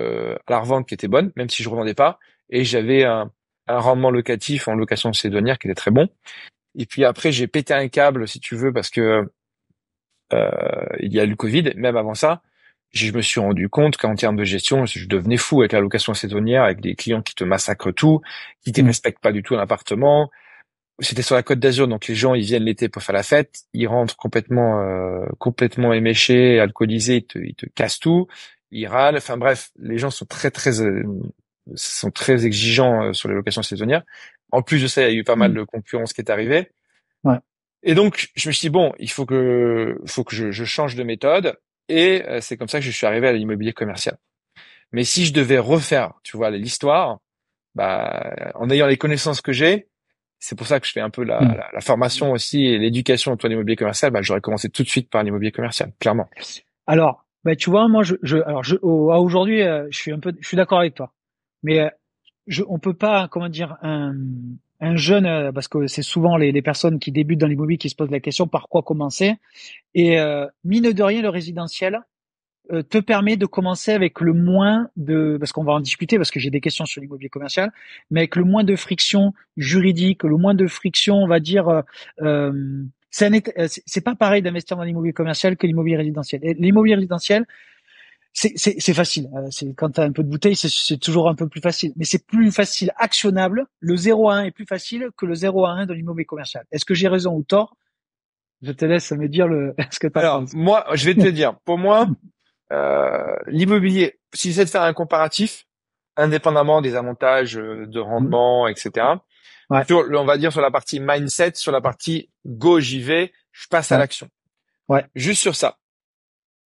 la revente qui était bonne, même si je revendais pas, et j'avais un rendement locatif en location saisonnière qui était très bon. Et puis après j'ai pété un câble, si tu veux, parce que il y a eu le Covid. Même avant ça, je me suis rendu compte qu'en termes de gestion, je devenais fou avec la location saisonnière, avec des clients qui te massacrent tout, qui te Mm. respectent pas du tout l'appartement. C'était sur la Côte d'Azur, donc les gens ils viennent l'été pour faire la fête, ils rentrent complètement éméchés, alcoolisés, ils te cassent tout, ils râlent. Enfin bref, les gens sont très exigeants sur les locations saisonnières. En plus de ça, il y a eu pas mal Mm. de concurrence qui est arrivée. Ouais. Et donc, je me suis dit, bon, faut que je change de méthode. Et c'est comme ça que je suis arrivé à l'immobilier commercial. Mais si je devais refaire, tu vois, l'histoire, bah, en ayant les connaissances que j'ai, c'est pour ça que je fais un peu Mm. la formation aussi et l'éducation autour de l'immobilier commercial. Bah, j'aurais commencé tout de suite par l'immobilier commercial, clairement. Alors, bah, tu vois, moi, à aujourd'hui, je suis d'accord avec toi. Mais on peut pas, comment dire, un jeune, parce que c'est souvent les personnes qui débutent dans l'immobilier qui se posent la question par quoi commencer. Et mine de rien, le résidentiel te permet de commencer avec le moins de, parce qu'on va en discuter, parce que j'ai des questions sur l'immobilier commercial, mais avec le moins de friction juridique, le moins de friction, on va dire. C'est pas pareil d'investir dans l'immobilier commercial que l'immobilier résidentiel. Et l'immobilier résidentiel, c'est facile. C'est quand t'as un peu de bouteille, c'est toujours un peu plus facile. Mais c'est plus facile actionnable. Le 0 à 1 est plus facile que le 0 à 1 de l'immobilier commercial. Est-ce que j'ai raison ou tort? Je te laisse me dire ce que t'en Alors, penses. moi, je vais te dire, pour moi, l'immobilier, si c'est de faire un comparatif, indépendamment des avantages de rendement, etc. Ouais, On va dire sur la partie mindset, sur la partie go, j'y vais, je passe à ouais, l'action. ouais, Juste sur ça.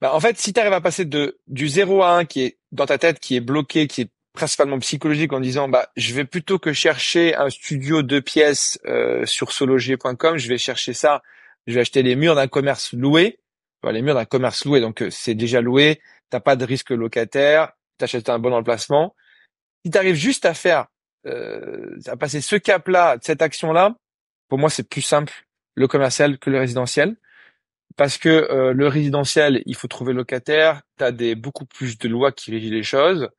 Bah, en fait, si tu arrives à passer du 0 à 1 qui est dans ta tête, qui est bloqué, qui est principalement psychologique en disant, bah, je vais plutôt que chercher un studio 2 pièces sur sologer.com, je vais chercher ça, je vais acheter les murs d'un commerce loué. Enfin, les murs d'un commerce loué, donc c'est déjà loué, t'as pas de risque locataire, t'achètes un bon emplacement. Si tu arrives juste à faire, à passer ce cap-là, cette action-là, pour moi, c'est plus simple le commercial que le résidentiel. Parce que le résidentiel, il faut trouver locataire, tu as beaucoup plus de lois qui régissent les choses.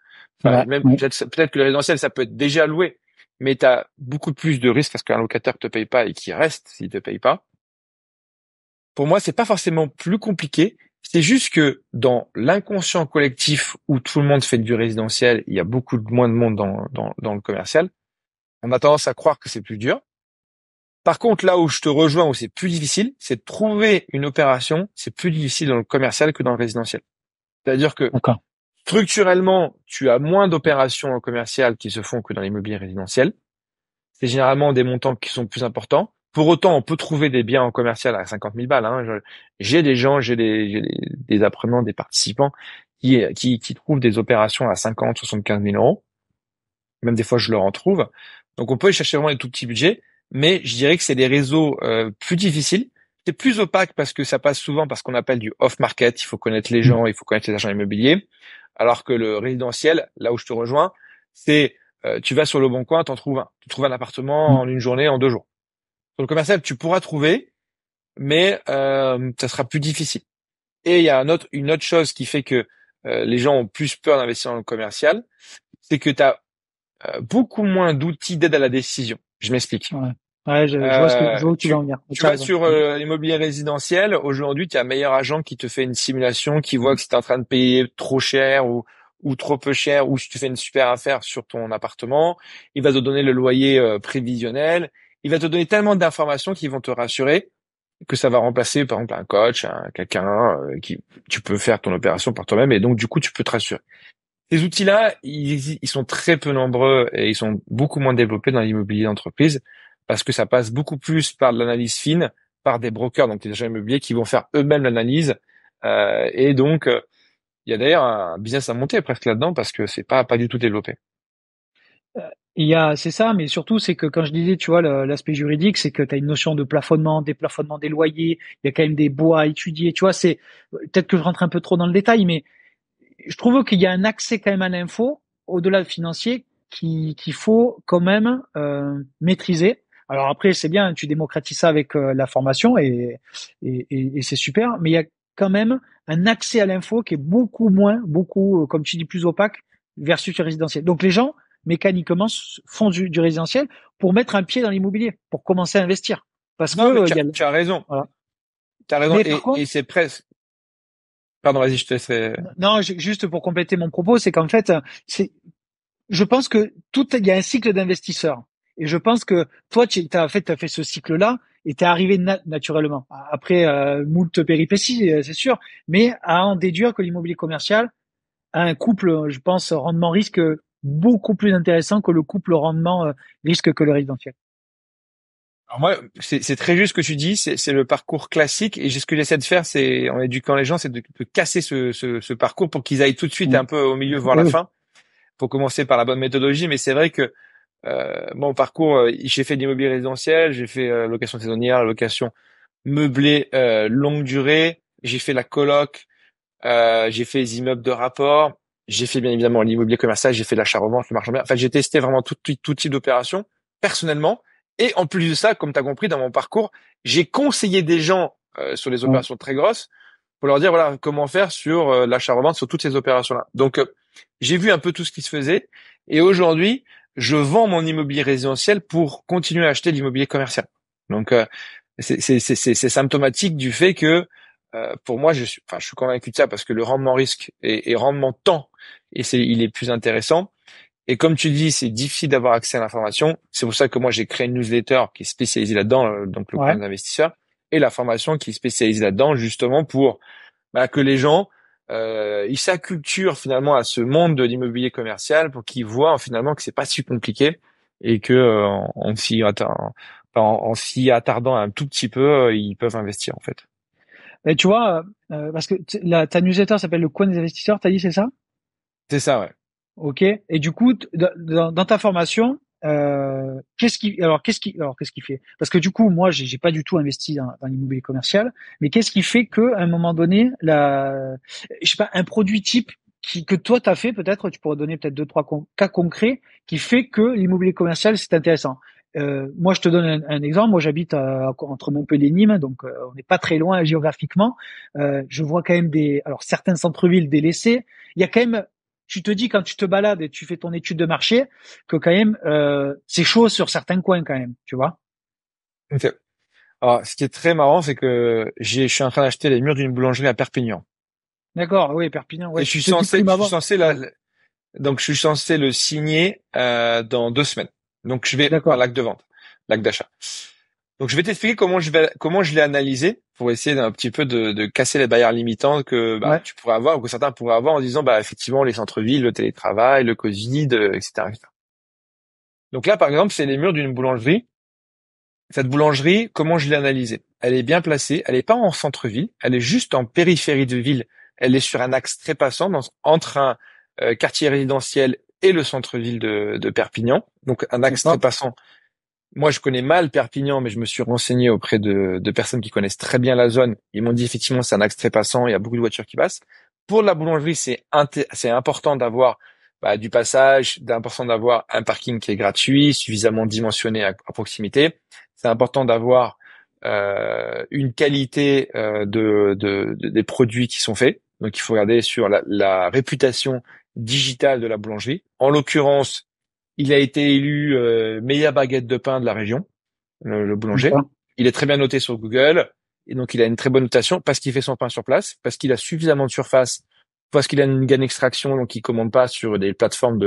c'est Enfin, vrai. même Oui. peut-être que le résidentiel, ça peut être déjà loué, mais tu as beaucoup plus de risques parce qu'un locataire te paye pas et qui reste s'il te paye pas. Pour moi, c'est pas forcément plus compliqué. C'est juste que dans l'inconscient collectif où tout le monde fait du résidentiel, il y a beaucoup moins de monde dans le commercial. On a tendance à croire que c'est plus dur. Par contre, là où je te rejoins, où c'est plus difficile, c'est de trouver une opération. C'est plus difficile dans le commercial que dans le résidentiel. C'est-à-dire que D'accord. structurellement, tu as moins d'opérations en commercial qui se font que dans l'immobilier résidentiel. C'est généralement des montants qui sont plus importants. Pour autant, on peut trouver des biens en commercial à 50 000 balles. Hein. J'ai des gens, des apprenants, des participants qui trouvent des opérations à 50, 75 000 euros. Même des fois, je leur en trouve. Donc, on peut y chercher vraiment des tout petits budgets, mais je dirais que c'est des réseaux plus difficiles. C'est plus opaque parce que ça passe souvent parce qu'on appelle du off-market. Il faut connaître les gens, il faut connaître les agents immobiliers. Alors que le résidentiel, là où je te rejoins, c'est tu vas sur le Bon Coin, t'en trouves un. Tu trouves un appartement en une journée, en 2 jours. Sur le commercial, tu pourras trouver, mais ça sera plus difficile. Et il y a une autre chose qui fait que les gens ont plus peur d'investir dans le commercial, c'est que tu as beaucoup moins d'outils d'aide à la décision. Je m'explique. Ouais, ouais, je vois où tu veux en venir. Tu Tu as vas raison. sur l'immobilier résidentiel. Aujourd'hui, tu as un meilleur agent qui te fait une simulation, qui voit que si tu es en train de payer trop cher ou trop peu cher, ou si tu fais une super affaire sur ton appartement, il va te donner le loyer prévisionnel. Il va te donner tellement d'informations qui vont te rassurer que ça va remplacer, par exemple, un coach, quelqu'un qui tu peux faire ton opération par toi-même, et donc du coup, tu peux te rassurer. Ces outils-là, ils sont très peu nombreux et ils sont beaucoup moins développés dans l'immobilier d'entreprise parce que ça passe beaucoup plus par de l'analyse fine, par des brokers, donc des agents immobiliers qui vont faire eux-mêmes l'analyse. Et donc, il y a d'ailleurs un business à monter presque là-dedans parce que c'est pas du tout développé. C'est ça, mais surtout, c'est que quand je disais, tu vois, l'aspect juridique, c'est que tu as une notion de plafonnement, déplafonnement des loyers, il y a quand même des baux à étudier, tu vois, peut-être que je rentre un peu trop dans le détail, mais je trouve qu'il y a un accès quand même à l'info, au-delà du financier, qu'il faut quand même maîtriser. Alors après, c'est bien, tu démocratises ça avec la formation et c'est super, mais il y a quand même un accès à l'info qui est beaucoup, comme tu dis, plus opaque versus le résidentiel. Donc les gens, mécaniquement, font du résidentiel pour mettre un pied dans l'immobilier, pour commencer à investir. Parce que Non, mais il y a, tu as raison. voilà. Tu as raison. Mais par contre, Et c'est presque... Pardon, vas-y, je te laisserai... non, juste pour compléter mon propos, c'est qu'en fait, je pense que il y a un cycle d'investisseurs. Et je pense que toi, t'as fait ce cycle-là et t'es arrivé naturellement. Après, moult péripéties, c'est sûr, mais à en déduire que l'immobilier commercial a un couple, je pense, rendement-risque beaucoup plus intéressant que le couple rendement-risque que le résidentiel. Alors moi, c'est très juste ce que tu dis, c'est le parcours classique et ce que j'essaie de faire, c'est en éduquant les gens, c'est de casser ce parcours pour qu'ils aillent tout de suite Mm. un peu au milieu, voir Oui, la oui. fin, pour commencer par la bonne méthodologie. Mais c'est vrai que mon parcours, j'ai fait de l'immobilier résidentiel, j'ai fait location saisonnière, location meublée longue durée, j'ai fait la coloc, j'ai fait les immeubles de rapport, j'ai fait bien évidemment l'immobilier commercial, j'ai fait l'achat-revente, le marchand de biens. Enfin, j'ai testé vraiment tout type d'opération personnellement. Et en plus de ça, comme tu as compris dans mon parcours, j'ai conseillé des gens sur les Ouais. opérations très grosses pour leur dire voilà comment faire sur l'achat-revente sur toutes ces opérations-là. Donc j'ai vu un peu tout ce qui se faisait et aujourd'hui, je vends mon immobilier résidentiel pour continuer à acheter de l'immobilier commercial. Donc c'est symptomatique du fait que pour moi, je suis convaincu de ça parce que le rendement risque et rendement temps, il est plus intéressant. Et comme tu dis, c'est difficile d'avoir accès à l'information. C'est pour ça que moi, j'ai créé une newsletter qui est spécialisée là-dedans, donc le coin des investisseurs, et la formation qui est spécialisée là-dedans, justement pour que les gens ils s'acculturent finalement à ce monde de l'immobilier commercial pour qu'ils voient finalement que c'est pas si compliqué et que en s'y attardant un tout petit peu, ils peuvent investir en fait. Et tu vois, parce que ta newsletter s'appelle le coin des investisseurs, t'as dit, c'est ça? C'est ça, ouais. Ok. Et du coup, dans ta formation, qu'est-ce qui fait? Parce que du coup, moi, j'ai pas du tout investi dans l'immobilier commercial, mais qu'est-ce qui fait que, à un moment donné, je sais pas, un produit type que toi t'as fait, peut-être, tu pourrais donner peut-être deux, trois cas concrets qui fait que l'immobilier commercial c'est intéressant. Moi, je te donne un exemple. Moi, j'habite entre Montpellier et Nîmes, donc on n'est pas très loin géographiquement. Je vois quand même alors certains centres-villes délaissés. Il y a quand même, tu te dis quand tu te balades et tu fais ton étude de marché que quand même c'est chaud sur certains coins quand même, tu vois. Ok. Alors, ce qui est très marrant, c'est que je suis en train d'acheter les murs d'une boulangerie à Perpignan. D'accord, oui, Perpignan, Et ouais. Tu te dis prime avant. Donc je suis censé le signer dans 2 semaines. Donc je vais D'accord. l'acte de vente, l'acte d'achat. Donc je vais t'expliquer comment je l'ai analysé pour essayer d'un petit peu de casser les barrières limitantes que tu pourrais avoir ou que certains pourraient avoir en disant effectivement les centres-villes, le télétravail, le Covid, etc., etc. Donc là par exemple c'est les murs d'une boulangerie. Cette boulangerie, comment je l'ai analysée? Elle est bien placée, elle est pas en centre-ville, elle est juste en périphérie de ville. Elle est sur un axe très passant entre un quartier résidentiel et le centre-ville de Perpignan. Donc un axe très passant. Moi, je connais mal Perpignan, mais je me suis renseigné auprès de personnes qui connaissent très bien la zone. Ils m'ont dit effectivement c'est un axe très passant, il y a beaucoup de voitures qui passent. Pour la boulangerie, c'est important d'avoir du passage, d'important d'avoir un parking qui est gratuit, suffisamment dimensionné à proximité. C'est important d'avoir une qualité des produits qui sont faits. Donc, il faut regarder sur la réputation digitale de la boulangerie. En l'occurrence, il a été élu meilleure baguette de pain de la région, le boulanger. D'accord. Il est très bien noté sur Google et donc il a une très bonne notation parce qu'il fait son pain sur place, parce qu'il a suffisamment de surface, parce qu'il a une gaine extraction, donc il commande pas sur des plateformes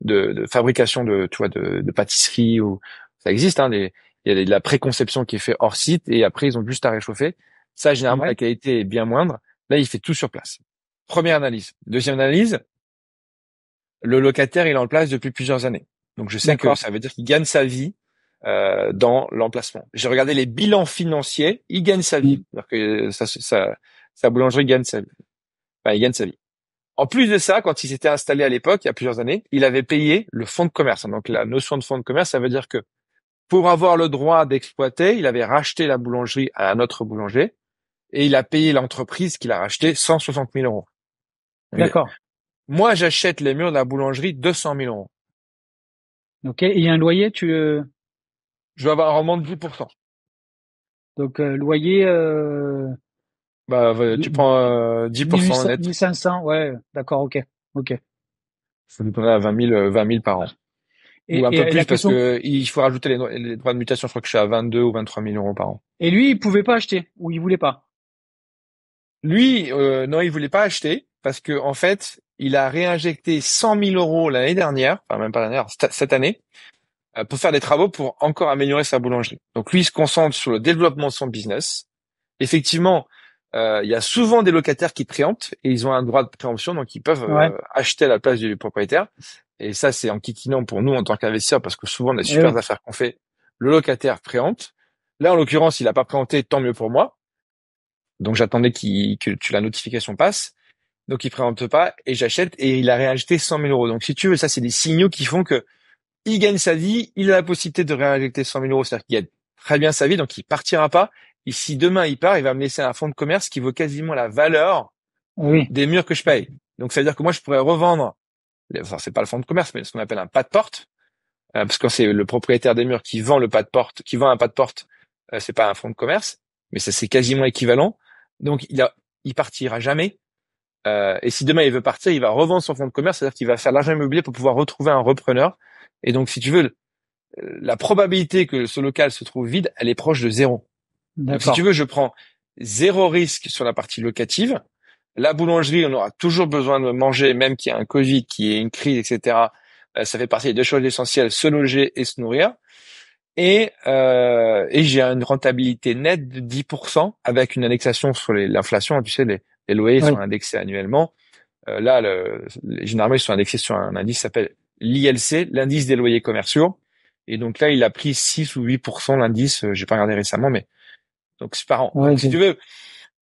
de fabrication de pâtisserie ou ça existe. Il y a de la préconception qui est fait hors site et après ils ont juste à réchauffer. Ça généralement la qualité est bien moindre. Là il fait tout sur place. Première analyse. Deuxième analyse. Le locataire, il est en place depuis plusieurs années. Donc, je sais que ça veut dire qu'il gagne sa vie dans l'emplacement. J'ai regardé les bilans financiers, il gagne sa vie. C'est-à-dire que sa boulangerie gagne sa vie. Enfin, il gagne sa vie. En plus de ça, quand il s'était installé à l'époque, il y a plusieurs années, il avait payé le fonds de commerce. Donc, la notion de fonds de commerce, ça veut dire que pour avoir le droit d'exploiter, il avait racheté la boulangerie à un autre boulanger et il a payé l'entreprise qu'il a racheté 160 000 euros. D'accord. Moi, j'achète les murs de la boulangerie 200 000 euros. Ok. Et il y a un loyer, je vais avoir un rendement de 10%. Donc loyer. Tu prends 10% net. 1500, ouais. D'accord. Ok. Ça nous donnerait à 20 000 par an. Ou un peu plus parce que il faut rajouter les droits de mutation. Je crois que je suis à 22 ou 23 000 euros par an. Et lui, il pouvait pas acheter ou il voulait pas. Lui, non, il voulait pas acheter parce que en fait, il a réinjecté 100 000 euros l'année dernière, enfin même pas l'année dernière, cette année, pour faire des travaux pour encore améliorer sa boulangerie. Donc lui, il se concentre sur le développement de son business. Effectivement, il y a souvent des locataires qui préemptent et ils ont un droit de préemption, donc ils peuvent acheter à la place du propriétaire. Et ça, c'est enquiquinant pour nous en tant qu'investisseurs parce que souvent, les super affaires qu'on fait, le locataire préempte. Là, en l'occurrence, il a pas préempté, tant mieux pour moi. Donc j'attendais que la notification passe. Donc il préempte pas et j'achète et il a réinjecté 100 000 euros. Donc si tu veux, ça c'est des signaux qui font que il gagne sa vie, il a la possibilité de réinjecter 100 000 euros, c'est-à-dire qu'il gagne très bien sa vie, donc il partira pas. Et si demain il part, il va me laisser un fonds de commerce qui vaut quasiment la valeur des murs que je paye. Donc ça veut dire que moi je pourrais revendre, enfin c'est pas le fonds de commerce, mais ce qu'on appelle un pas de porte, parce que c'est le propriétaire des murs qui vend le pas de porte, qui vend un pas de porte, c'est pas un fonds de commerce, mais ça c'est quasiment équivalent. Donc il partira jamais. Et si demain il veut partir, il va revendre son fonds de commerce, c'est-à-dire qu'il va faire l'argent immobilier pour pouvoir retrouver un repreneur. Et donc, si tu veux, la probabilité que ce local se trouve vide, elle est proche de zéro. Donc, si tu veux, je prends zéro risque sur la partie locative. La boulangerie, on aura toujours besoin de manger, même qu'il y a un Covid, qu'il y ait une crise, etc. Ça fait partie des deux choses essentielles, se loger et se nourrir. Et j'ai une rentabilité nette de 10% avec une indexation sur l'inflation. Tu sais, les loyers Oui. sont indexés annuellement. Là, généralement, ils sont indexés sur un indice qui s'appelle l'ILC, l'indice des loyers commerciaux. Et donc là, il a pris 6 ou 8% l'indice. J'ai pas regardé récemment, mais donc c'est par an. Ouais, Donc si tu veux,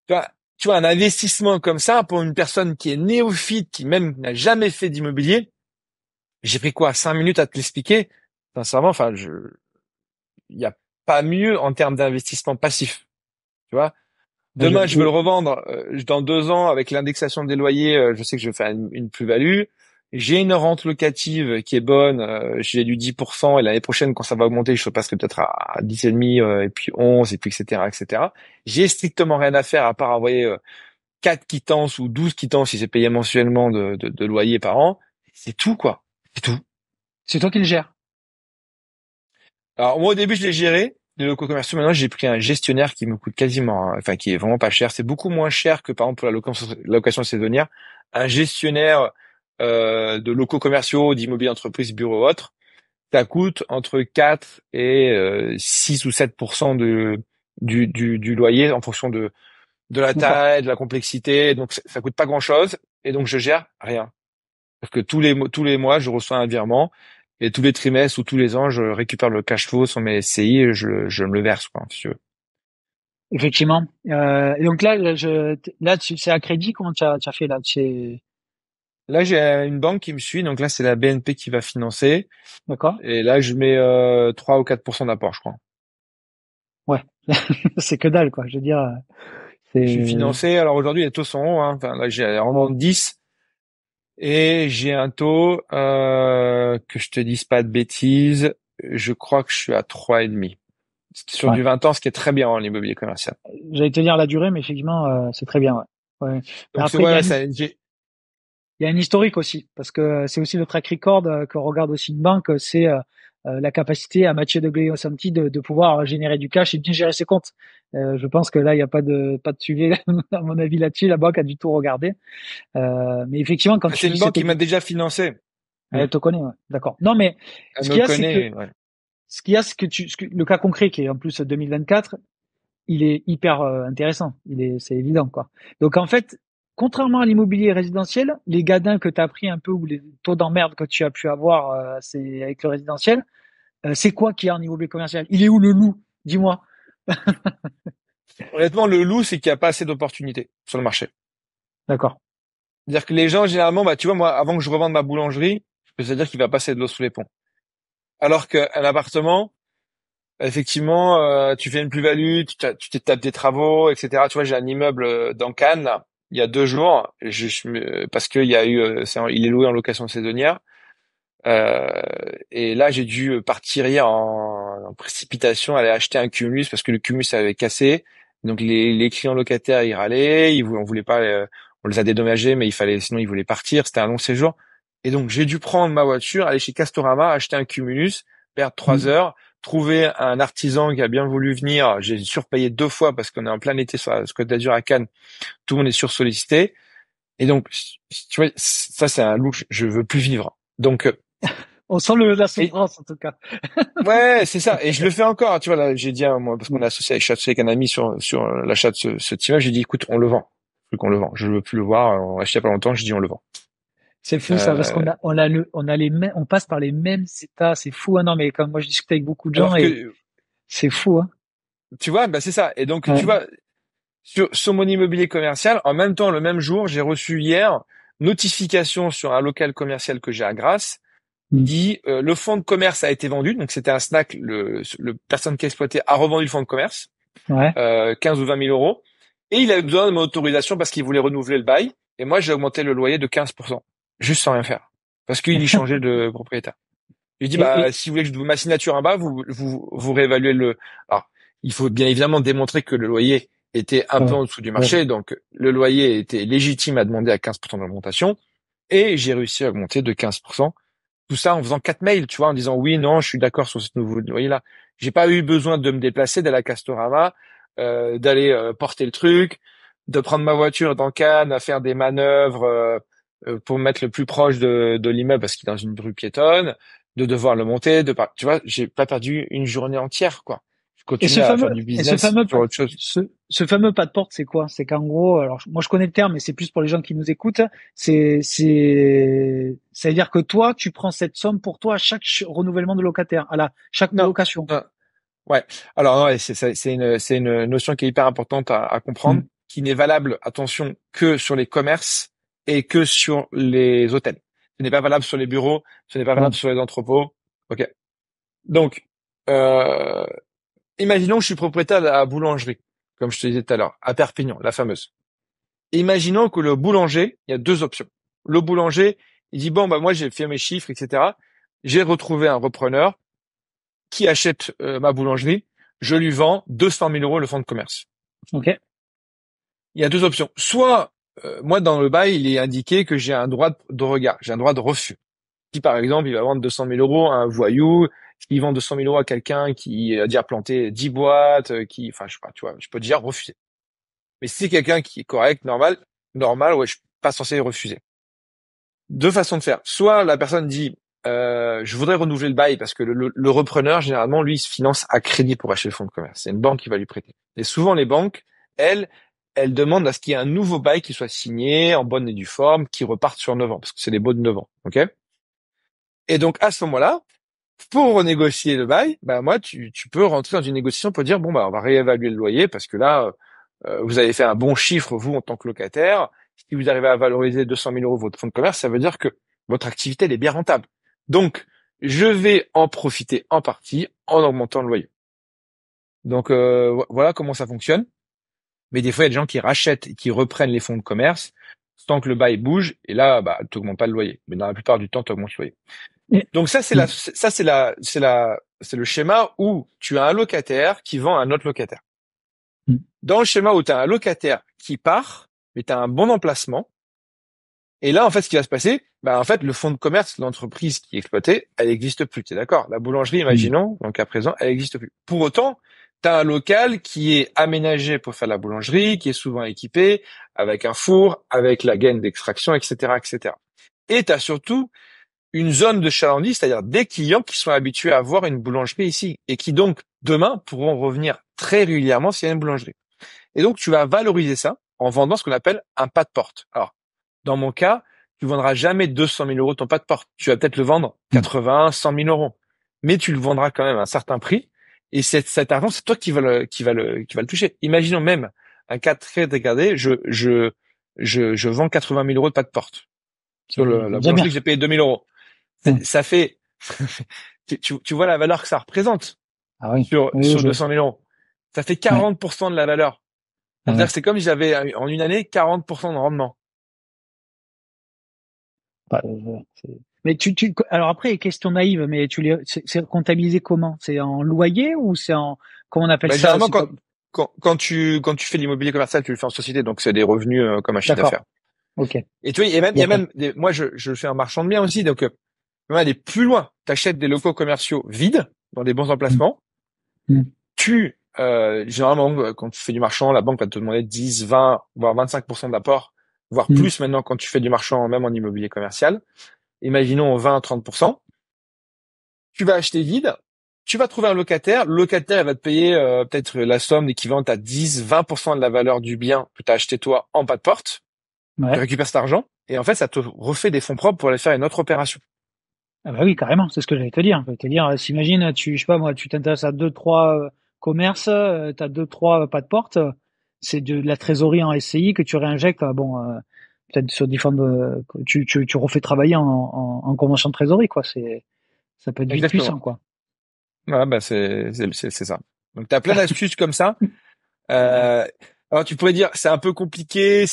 tu vois, un investissement comme ça pour une personne qui est néophyte, qui même n'a jamais fait d'immobilier, j'ai pris quoi, 5 minutes à te l'expliquer. Sincèrement, enfin, il n'y a pas mieux en termes d'investissement passif. Tu vois, demain, je veux le revendre dans 2 ans avec l'indexation des loyers. Je sais que je vais faire une plus-value. J'ai une rente locative qui est bonne. J'ai du 10% et l'année prochaine, quand ça va augmenter, je passerai peut-être à 10,5 et puis 11 et puis etc. etc. J'ai strictement rien à faire à part envoyer 4 quittances ou 12 quittances si c'est payé mensuellement de loyer par an. C'est tout quoi. C'est tout. C'est toi qui le gères. Alors moi au début je l'ai géré les locaux commerciaux. Maintenant j'ai pris un gestionnaire qui me coûte quasiment, enfin qui est vraiment pas cher. C'est beaucoup moins cher que par exemple pour la location saisonnière. Un gestionnaire de locaux commerciaux, d'immobilier d'entreprise, bureau autre, ça coûte entre 4 et 6 ou 7% du loyer en fonction de la D'accord. taille, de la complexité. Donc ça coûte pas grand chose et donc je gère rien. Parce que tous les mois je reçois un virement. Et tous les trimestres ou tous les ans, je récupère le cash flow sur mes SCI et je me le verse, quoi, si tu veux. Effectivement. Et donc là, c'est à crédit. Comment tu as fait là? Là, j'ai une banque qui me suit, donc là, c'est la BNP qui va financer. D'accord. Et là, je mets 3 ou 4% d'apport, je crois. Ouais. C'est que dalle, quoi. Je veux dire, Je suis c'est. financé. Alors aujourd'hui, les taux sont hauts, hein. Enfin, là, j'ai vraiment 10 et j'ai un taux que je te dise pas de bêtises. Je crois que je suis à 3,5. Sur Ouais. du 20 ans, ce qui est très bien en immobilier commercial. J'allais te dire la durée, mais effectivement, c'est très bien. Ouais. Ouais. Mais Donc c'est après, ouais, il y a un historique aussi, parce que c'est aussi le track record que regarde aussi une banque, c'est la capacité à Mathieu de Gleo Santi de pouvoir générer du cash et bien gérer ses comptes. Je pense que là, il n'y a pas de sujet, à mon avis, là-dessus. La banque a du tout regardé. Mais effectivement, quand tu c'est dis une que banque c'était, qui m'a déjà financé. Mm. elle te connaît, ouais. D'accord. Non, mais Elle ce me qu'il y a, c'est que, connaît, ouais. le cas concret qui est en plus 2024, il est hyper intéressant. C'est évident, quoi. Donc en fait, contrairement à l'immobilier résidentiel, les gadins que tu as pris un peu ou les taux d'emmerde que tu as pu avoir, c'est avec le résidentiel. C'est quoi qu'il y a en immobilier commercial? Il est où le loup? Dis-moi. Honnêtement, le loup, c'est qu'il n'y a pas assez d'opportunités sur le marché. D'accord. C'est-à-dire que les gens, généralement, bah, tu vois, moi, avant que je revende ma boulangerie, je peux te dire qu'il va passer de l'eau sous les ponts. Alors qu'un appartement, effectivement, tu fais une plus-value, tu te tapes des travaux, etc. Tu vois, j'ai un immeuble dans Cannes, là, il y a 2 jours, parce qu'il y a eu, il est loué en location saisonnière. Euh, et là, j'ai dû partir hier en précipitation, aller acheter un Cumulus parce que le Cumulus avait cassé. Donc les clients locataires, ils râlaient, on voulait pas, on les a dédommagés, mais sinon ils voulaient partir. C'était un long séjour. Et donc j'ai dû prendre ma voiture, aller chez Castorama, acheter un Cumulus, perdre 3 heures, trouver un artisan qui a bien voulu venir. J'ai surpayé 2 fois parce qu'on est en plein été sur la Côte d'Azur à Cannes. Tout le monde est sursollicité. Et donc, tu vois, ça c'est un loup que je veux plus vivre. Donc On sent la et souffrance en tout cas. ouais, c'est ça. Et je le fais encore. Tu vois, là, j'ai dit à moi, parce qu'on est associé avec un ami sur l'achat de ce immeuble, j'ai dit, écoute, on le vend. Plus qu'on le vend. Je veux plus le voir. On l'a acheté il y a pas longtemps. J'ai dit, on le vend. C'est fou ça parce Euh, on passe par les mêmes états. C'est fou. Hein, non, mais comme moi je discute avec beaucoup de gens alors et que, c'est fou. Hein. tu vois, bah, c'est ça. Et donc, tu Ouais. vois, sur mon immobilier commercial, en même temps, le même jour, j'ai reçu hier notification sur un local commercial que j'ai à Grasse Mm. dit le fonds de commerce a été vendu. Donc c'était un snack. Le personne qui a exploité a revendu le fonds de commerce, Ouais. 15 ou 20 000 euros. Et il avait besoin de mon autorisation parce qu'il voulait renouveler le bail. Et moi, j'ai augmenté le loyer de 15%, juste sans rien faire, parce qu'il y changeait de propriétaire. Je lui dis, Et, bah, et si vous voulez que je vous ma signature en bas, vous réévaluez le. Alors, il faut bien évidemment démontrer que le loyer était un peu ouais. en dessous du Ouais. marché, donc le loyer était légitime à demander à 15% d'augmentation, et j'ai réussi à augmenter de 15%. Tout ça en faisant 4 mails, tu vois, en disant oui, non, je suis d'accord sur ce nouveau loyer-là. J'ai pas eu besoin de me déplacer d'aller à Castorama, d'aller porter le truc, de prendre ma voiture dans Cannes, à faire des manœuvres pour me mettre le plus proche de l'immeuble parce qu'il est dans une rue piétonne, de devoir le monter, tu vois, j'ai pas perdu une journée entière, quoi. Je Et continue ce à faire fameux, du et ce business fameux, sur autre chose. ce fameux pas de porte, c'est quoi? C'est qu'en gros, alors moi je connais le terme, mais c'est plus pour les gens qui nous écoutent. Ça veut dire que toi, tu prends cette somme pour toi à chaque renouvellement de locataire, chaque Non, colocation. non. Ouais. Alors ouais, c'est une notion qui est hyper importante à comprendre, Hmm. qui n'est valable, attention, que sur les commerces et que sur les hôtels. Ce n'est pas valable sur les bureaux, ce n'est pas Ouais. valable sur les entrepôts. Ok. Donc, euh, imaginons que je suis propriétaire de la boulangerie, comme je te disais tout à l'heure, à Perpignan, la fameuse. Imaginons que le boulanger, il y a deux options. Le boulanger, il dit bon bah moi j'ai fait mes chiffres, etc. J'ai retrouvé un repreneur qui achète ma boulangerie, je lui vends 200 000 euros le fonds de commerce. Ok. Il y a deux options. Soit, moi, dans le bail, il est indiqué que j'ai un droit de regard, j'ai un droit de refus. Si, par exemple, il va vendre 200 000 euros à un voyou, il vend 200 000 euros à quelqu'un qui a déjà planté 10 boîtes, enfin, je sais pas, tu vois, je peux déjà refuser. Mais si c'est quelqu'un qui est correct, normal, ouais, je suis pas censé refuser. Deux façons de faire. Soit la personne dit, je voudrais renouveler le bail parce que le repreneur, généralement, lui, il se finance à crédit pour acheter le fonds de commerce. C'est une banque qui va lui prêter. Et souvent, les banques, elles demandent à ce qu'il y ait un nouveau bail qui soit signé en bonne et due forme, qui reparte sur 9 ans, parce que c'est des baux de 9 ans. OK? Et donc, à ce moment-là, pour renégocier le bail, bah, moi, tu peux rentrer dans une négociation pour dire, bon, bah, on va réévaluer le loyer parce que là, vous avez fait un bon chiffre, vous, en tant que locataire. Si vous arrivez à valoriser 200 000 euros votre fonds de commerce, ça veut dire que votre activité, elle est bien rentable. Donc, je vais en profiter en partie en augmentant le loyer. Donc, voilà comment ça fonctionne. Mais des fois, il y a des gens qui rachètent et qui reprennent les fonds de commerce tant que le bail bouge. Et là, bah, tu n'augmentes pas le loyer. Mais dans la plupart du temps, tu augmentes le loyer. Et- Donc ça, Hmm. c'est le schéma où tu as un locataire qui vend à un autre locataire. Hmm. Dans le schéma où tu as un locataire qui part, mais tu as un bon emplacement. Et là, en fait, ce qui va se passer, bah, en fait, le fonds de commerce, l'entreprise qui est exploitée, elle n'existe plus. Tu es d'accord? La boulangerie, Hmm. imaginons, donc à présent, elle n'existe plus. Pour autant, tu as un local qui est aménagé pour faire la boulangerie, qui est souvent équipé avec un four, avec la gaine d'extraction, etc., etc. Et tu as surtout une zone de chalandise, c'est-à-dire des clients qui sont habitués à voir une boulangerie ici et qui donc demain pourront revenir très régulièrement s'il y a une boulangerie. Et donc tu vas valoriser ça en vendant ce qu'on appelle un pas de porte. Alors, dans mon cas, tu vendras jamais 200 000 euros ton pas de porte. Tu vas peut-être le vendre 80, 100 000 euros, mais tu le vendras quand même à un certain prix. Et cet argent, c'est toi qui va le toucher. Imaginons même un cas très dégradé, je vends 80 000 euros de pas de porte sur C'est la déjà bien. boulangerie que j'ai payé 2 000 euros. Hmm. Ça fait, tu vois la valeur que ça représente Ah oui. Oui, sur 200 000 euros. Ça fait ouais. 40% de la valeur. Ah C'est-à-dire ouais. que c'est comme si j'avais en une année 40% de rendement. Bah, mais alors après, question naïve, mais c'est comptabilisé comment? C'est en loyer ou c'est en, comment on appelle Bah, ça? généralement, C'est comme, quand tu fais l'immobilier commercial, tu le fais en société, donc c'est des revenus comme un chiffre d'accord. d'affaires. Ok. Et tu vois, il y a D'accord. même moi, je fais un marchand de biens aussi, donc on va aller plus loin. Tu achètes des locaux commerciaux vides, dans des bons Hmm. emplacements. Hmm. Généralement, quand tu fais du marchand, la banque va te demander 10, 20, voire 25% d'apport, voire Hmm. plus maintenant quand tu fais du marchand, même en immobilier commercial. Imaginons 20, 30%. Tu vas acheter vide, tu vas trouver un locataire, le locataire il va te payer peut-être la somme équivalente à 10, 20% de la valeur du bien que tu as acheté toi en pas de porte. Tu Ouais. récupères cet argent et en fait ça te refait des fonds propres pour aller faire une autre opération. Ah bah oui, carrément. C'est ce que j'allais te dire. J'allais te dire, s'imagine, je sais pas moi, tu t'intéresses à deux, trois commerces, t'as deux, trois pas de porte, c'est de la trésorerie en SCI que tu réinjectes, bon, peut-être sur différentes, que tu refais travailler en convention de trésorerie, quoi. Ça peut être vite Exactement. puissant, quoi. Voilà, bah c'est ça. Donc tu as plein d'astuces comme ça. Euh, alors tu pourrais dire c'est un peu compliqué,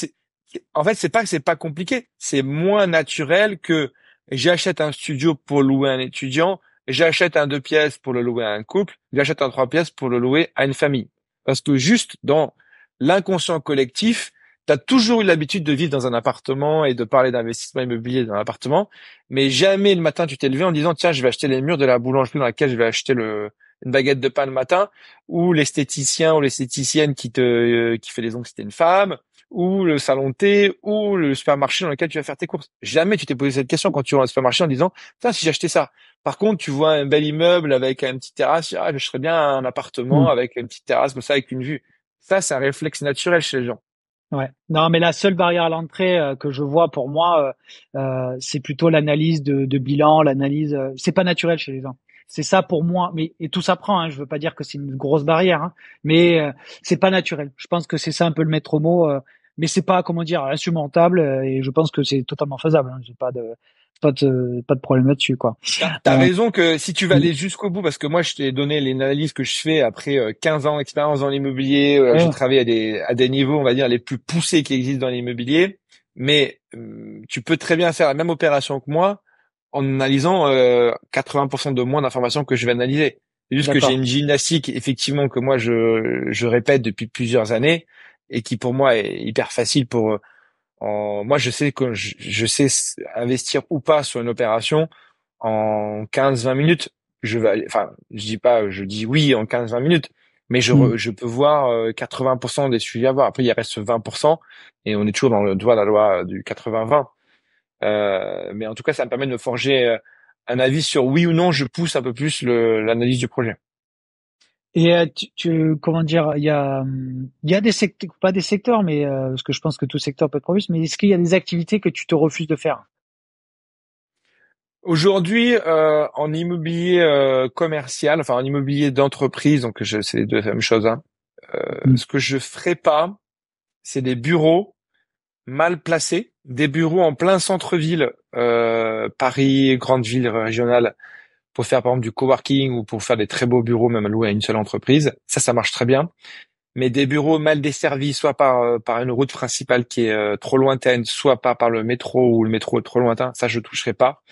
en fait c'est pas que c'est pas compliqué, c'est moins naturel que j'achète un studio pour louer à un étudiant, j'achète un 2 pièces pour le louer à un couple, j'achète un 3 pièces pour le louer à une famille. Parce que juste dans l'inconscient collectif, tu as toujours eu l'habitude de vivre dans un appartement et de parler d'investissement immobilier dans l'appartement, mais jamais le matin tu t'es levé en disant tiens, je vais acheter les murs de la boulangerie dans laquelle je vais acheter une baguette de pain le matin, ou l'esthéticien ou l'esthéticienne qui fait les ongles si t'es une femme, ou le salon de thé, ou le supermarché dans lequel tu vas faire tes courses. Jamais tu t'es posé cette question quand tu vas au supermarché en disant, putain, si j'achetais ça. Par contre, tu vois un bel immeuble avec une petite terrasse, ah, je serais bien un appartement Hmm. avec une petite terrasse comme ça, avec une vue. Ça, c'est un réflexe naturel chez les gens. Ouais. Non, mais la seule barrière à l'entrée que je vois pour moi, c'est plutôt l'analyse de bilan, l'analyse. C'est pas naturel chez les gens. C'est ça pour moi. Mais et tout s'apprend. Hein, je veux pas dire que c'est une grosse barrière, hein, mais c'est pas naturel. Je pense que c'est ça un peu le maître mot. Mais c'est pas comment dire insurmontable. Et je pense que c'est totalement faisable. Hein, j'ai pas de problème là-dessus, quoi. T'as Euh, raison que si tu vas mm, aller jusqu'au bout, parce que moi je t'ai donné l'analyse que je fais après 15 ans d'expérience dans l'immobilier, j'ai ouais, travaillé à des niveaux, on va dire, les plus poussés qui existent dans l'immobilier, mais tu peux très bien faire la même opération que moi en analysant 80% de moins d'informations que je vais analyser. C'est juste que j'ai d'accord. une gymnastique, effectivement, que moi je répète depuis plusieurs années et qui pour moi est hyper facile pour moi, je sais que je sais investir ou pas sur une opération en 15-20 minutes. Enfin, je dis pas, je dis oui en 15-20 minutes, mais Mm. je peux voir 80% des sujets à voir. Après, il reste 20% et on est toujours dans le doigt la loi du 80-20. Mais en tout cas, ça me permet de me forger un avis sur oui ou non, je pousse un peu plus l'analyse du projet. Et comment dire, il y a des secteurs, pas des secteurs, mais parce que je pense que tout secteur peut être propice, mais est-ce qu'il y a des activités que tu te refuses de faire? Aujourd'hui, en immobilier commercial, enfin en immobilier d'entreprise, donc c'est les deux la même chose, hein. Mm. Ce que je ferai pas, c'est des bureaux mal placés, des bureaux en plein centre-ville, Paris, grande ville régionale, pour faire par exemple du coworking ou pour faire des très beaux bureaux même loués à une seule entreprise. Ça marche très bien. Mais des bureaux mal desservis, soit par une route principale qui est trop lointaine, soit pas par le métro ou le métro est trop lointain, ça je toucherai pas.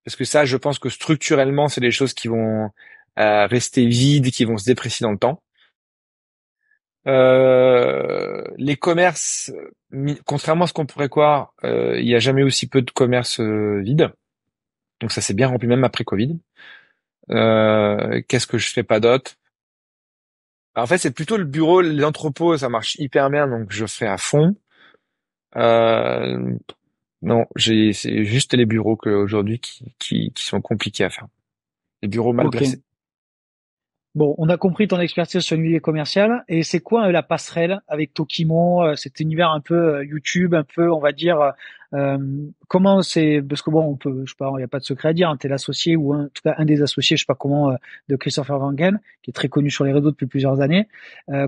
Parce que ça, je pense que structurellement, c'est des choses qui vont rester vides, qui vont se déprécier dans le temps. Les commerces, contrairement à ce qu'on pourrait croire, il n'y a jamais aussi peu de commerces vides. Donc ça s'est bien rempli même après Covid. Qu'est-ce que je fais pas d'autre? En fait, c'est plutôt le bureau, les entrepôts, ça marche hyper bien, donc je fais à fond. Euh, non, c'est juste les bureaux que aujourd'hui qui sont compliqués à faire. Les bureaux mal Ok. placés. Bon, on a compris ton expertise sur l'univers commercial. Et c'est quoi la passerelle avec Tokimo, cet univers un peu YouTube, un peu, on va dire, euh, comment c'est, parce que bon, on peut, je sais pas, il n'y a pas de secret à dire, hein, t'es l'associé ou en tout cas un des associés, je sais pas comment, de Christopher Wangen, qui est très connu sur les réseaux depuis plusieurs années.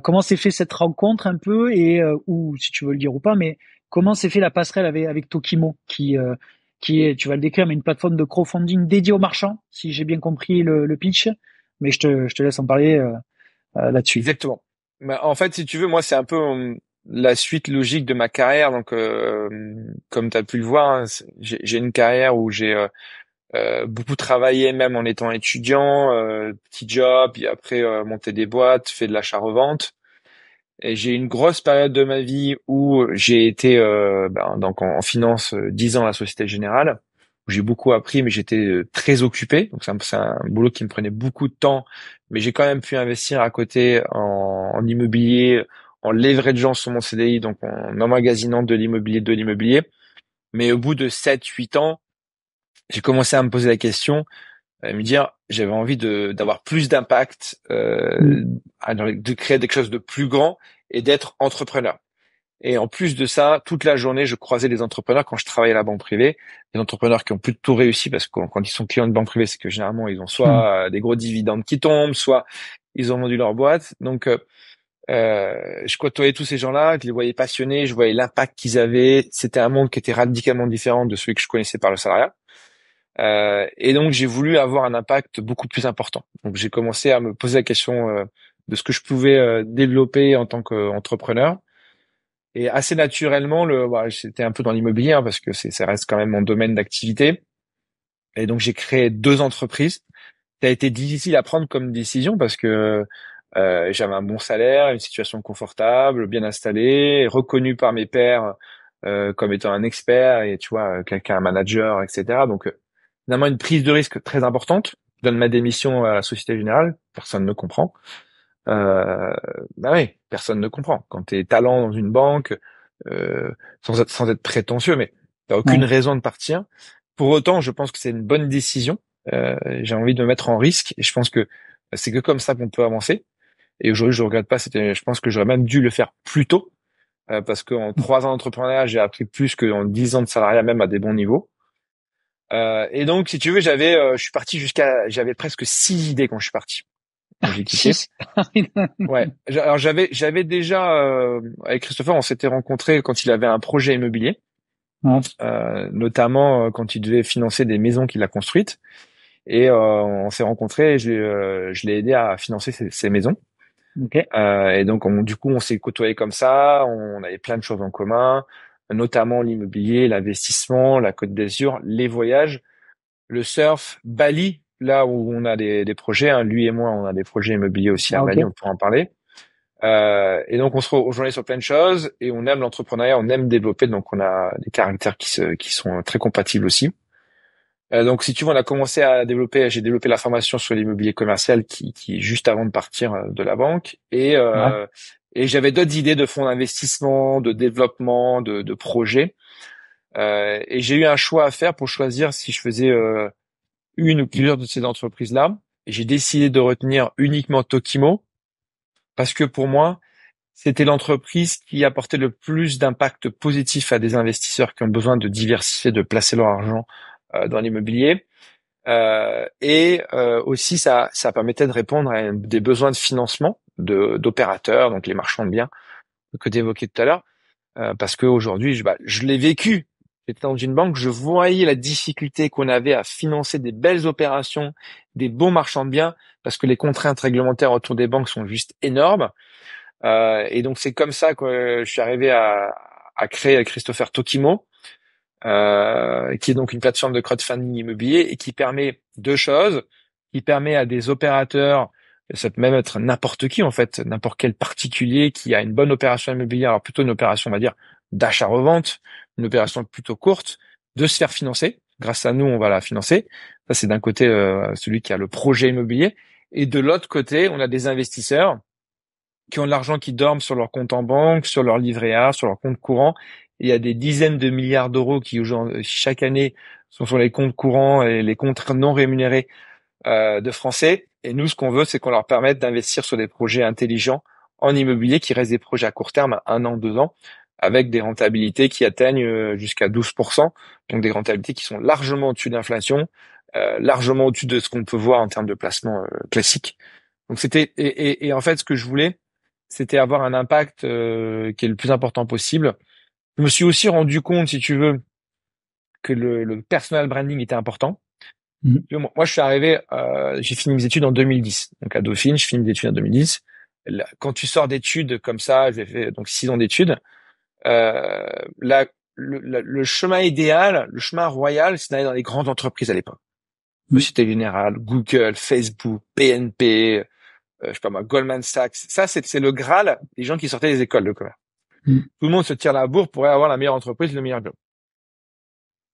Comment s'est fait cette rencontre un peu et ou si tu veux le dire ou pas, mais comment s'est fait la passerelle avec Tokimo, qui est, tu vas le décrire, mais une plateforme de crowdfunding dédiée aux marchands, si j'ai bien compris le pitch. Mais je te laisse en parler là-dessus. Exactement. Bah, en fait, si tu veux, moi, c'est un peu la suite logique de ma carrière. Donc, comme tu as pu le voir, hein, j'ai une carrière où j'ai beaucoup travaillé, même en étant étudiant, petit job, puis après monter des boîtes, fait de l'achat-revente. Et j'ai une grosse période de ma vie où j'ai été donc en finance 10 ans à la Société Générale, où j'ai beaucoup appris, mais j'étais très occupé. Donc c'est un boulot qui me prenait beaucoup de temps, mais j'ai quand même pu investir à côté en immobilier, en leverageant sur mon CDI, donc en emmagasinant de l'immobilier. Mais au bout de 7-8 ans, j'ai commencé à me poser la question, à me dire j'avais envie de d'avoir plus d'impact, Mm. de créer quelque chose de plus grand et d'être entrepreneur. Et en plus de ça, toute la journée, je croisais des entrepreneurs quand je travaillais à la banque privée, des entrepreneurs qui ont plus de tout réussi parce que quand ils sont clients de banque privée, c'est que généralement ils ont Mm. soit des gros dividendes qui tombent, soit ils ont vendu leur boîte. Donc je côtoyais tous ces gens-là, je les voyais passionnés, je voyais l'impact qu'ils avaient. C'était un monde qui était radicalement différent de celui que je connaissais par le salariat. Et donc j'ai voulu avoir un impact beaucoup plus important. Donc j'ai commencé à me poser la question de ce que je pouvais développer en tant qu'entrepreneur. Et assez naturellement, c'était un peu dans l'immobilier hein, parce que ça reste quand même mon domaine d'activité. Et donc j'ai créé deux entreprises. Ça a été difficile à prendre comme décision parce que j'avais un bon salaire, une situation confortable, bien installée, reconnu par mes pairs comme étant un expert et tu vois quelqu'un, un manager, etc. Donc finalement une prise de risque très importante. donne ma démission à la Société Générale, personne ne comprend. Bah oui, personne ne comprend. Quand t'es talent dans une banque, sans être prétentieux, mais t'as aucune Ouais. raison de partir. Pour autant, je pense que c'est une bonne décision. J'ai envie de me mettre en risque et je pense que c'est que comme ça qu'on peut avancer. Et aujourd'hui, je regrette pas. Je pense que j'aurais même dû le faire plus tôt parce qu'en 3 ans d'entrepreneuriat, j'ai appris plus qu'en 10 ans de salariat, même à des bons niveaux. Et donc, si tu veux, je suis parti j'avais presque 6 idées quand je suis parti, quand j'ai quitté. 6. Ouais. Alors j'avais déjà avec Christopher, on s'était rencontrés quand il avait un projet immobilier, Ouais. notamment quand il devait financer des maisons qu'il a construites. Et on s'est rencontrés. Et je l'ai aidé à financer ces maisons. Ok. Et donc du coup, on s'est côtoyés comme ça. On avait plein de choses en commun, notamment l'immobilier, l'investissement, la Côte d'Azur, les voyages, le surf, Bali. Là où on a des projets, hein, lui et moi, on a des projets immobiliers aussi à Ah, ok. Bali. On pourra en parler. Et donc on se rejoignait sur plein de choses et on aime l'entrepreneuriat, on aime développer, donc on a des caractères qui sont très compatibles aussi. Donc si tu veux, j'ai développé la formation sur l'immobilier commercial qui est juste avant de partir de la banque Ouais. et j'avais d'autres idées de fonds d'investissement, de développement, de projets. Et j'ai eu un choix à faire pour choisir si je faisais une ou plusieurs de ces entreprises-là. Et j'ai décidé de retenir uniquement Tokimo parce que pour moi, c'était l'entreprise qui apportait le plus d'impact positif à des investisseurs qui ont besoin de diversifier, de placer leur argent dans l'immobilier. Aussi, ça permettait de répondre à des besoins de financement d'opérateurs, donc les marchands de biens que tu évoquais tout à l'heure. Parce qu'aujourd'hui, je l'ai vécu. J'étais dans une banque, je voyais la difficulté qu'on avait à financer des belles opérations, des bons marchands de biens, parce que les contraintes réglementaires autour des banques sont juste énormes. Et donc c'est comme ça que je suis arrivé à créer Christopher Tokimo, qui est donc une plateforme de crowdfunding immobilier et qui permet deux choses, qui permet à des opérateurs, ça peut même être n'importe qui en fait, n'importe quel particulier qui a une bonne opération immobilière, alors plutôt une opération on va dire d'achat-revente, une opération plutôt courte, de se faire financer. Grâce à nous, on va la financer. Ça c'est d'un côté celui qui a le projet immobilier et de l'autre côté, on a des investisseurs qui ont de l'argent qui dorment sur leur compte en banque, sur leur livret A, sur leur compte courant. Il y a des dizaines de milliards d'euros qui chaque année sont sur les comptes courants et les comptes non rémunérés de Français. Et nous, ce qu'on veut, c'est qu'on leur permette d'investir sur des projets intelligents en immobilier qui restent des projets à court terme, 1 an, 2 ans, avec des rentabilités qui atteignent jusqu'à 12%. Donc des rentabilités qui sont largement au-dessus de l'inflation, largement au-dessus de ce qu'on peut voir en termes de placement classique. Donc et en fait, ce que je voulais, c'était avoir un impact qui est le plus important possible. Je me suis aussi rendu compte, si tu veux, que le personal branding était important. Mhm. Moi, je suis arrivé, j'ai fini mes études en 2010. Donc à Dauphine, je finis mes études en 2010. Quand tu sors d'études comme ça, j'ai fait donc 6 ans d'études. Euh, la, le chemin idéal, le chemin royal, c'est d'aller dans les grandes entreprises à l'époque. Mhm. Société Générale, Google, Facebook, BNP, je sais pas moi, Goldman Sachs. Ça, c'est le Graal des gens qui sortaient des écoles de commerce. Mhm. Tout le monde se tire la bourre pour avoir la meilleure entreprise, le meilleur job.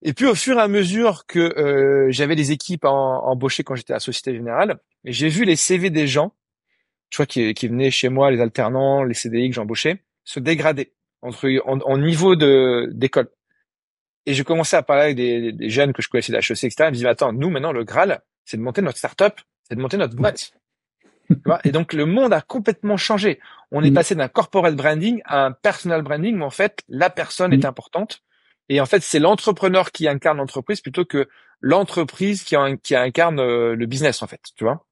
Et puis au fur et à mesure que j'avais des équipes embauchées quand j'étais à la Société Générale, j'ai vu les CV des gens, tu vois, qui venaient chez moi, les alternants, les CDI que j'embauchais, se dégrader en niveau d'école. Et j'ai commencé à parler avec des jeunes que je connaissais de HEC, etc. Ils me disaient, attends, nous maintenant le Graal, c'est de monter notre start-up, c'est de monter notre boîte. Tu vois. Et donc le monde a complètement changé. On est Mhm. passé d'un corporate branding à un personal branding, mais en fait la personne est Mhm. importante. Et en fait c'est l'entrepreneur qui incarne l'entreprise plutôt que l'entreprise qui incarne le business en fait. Tu vois.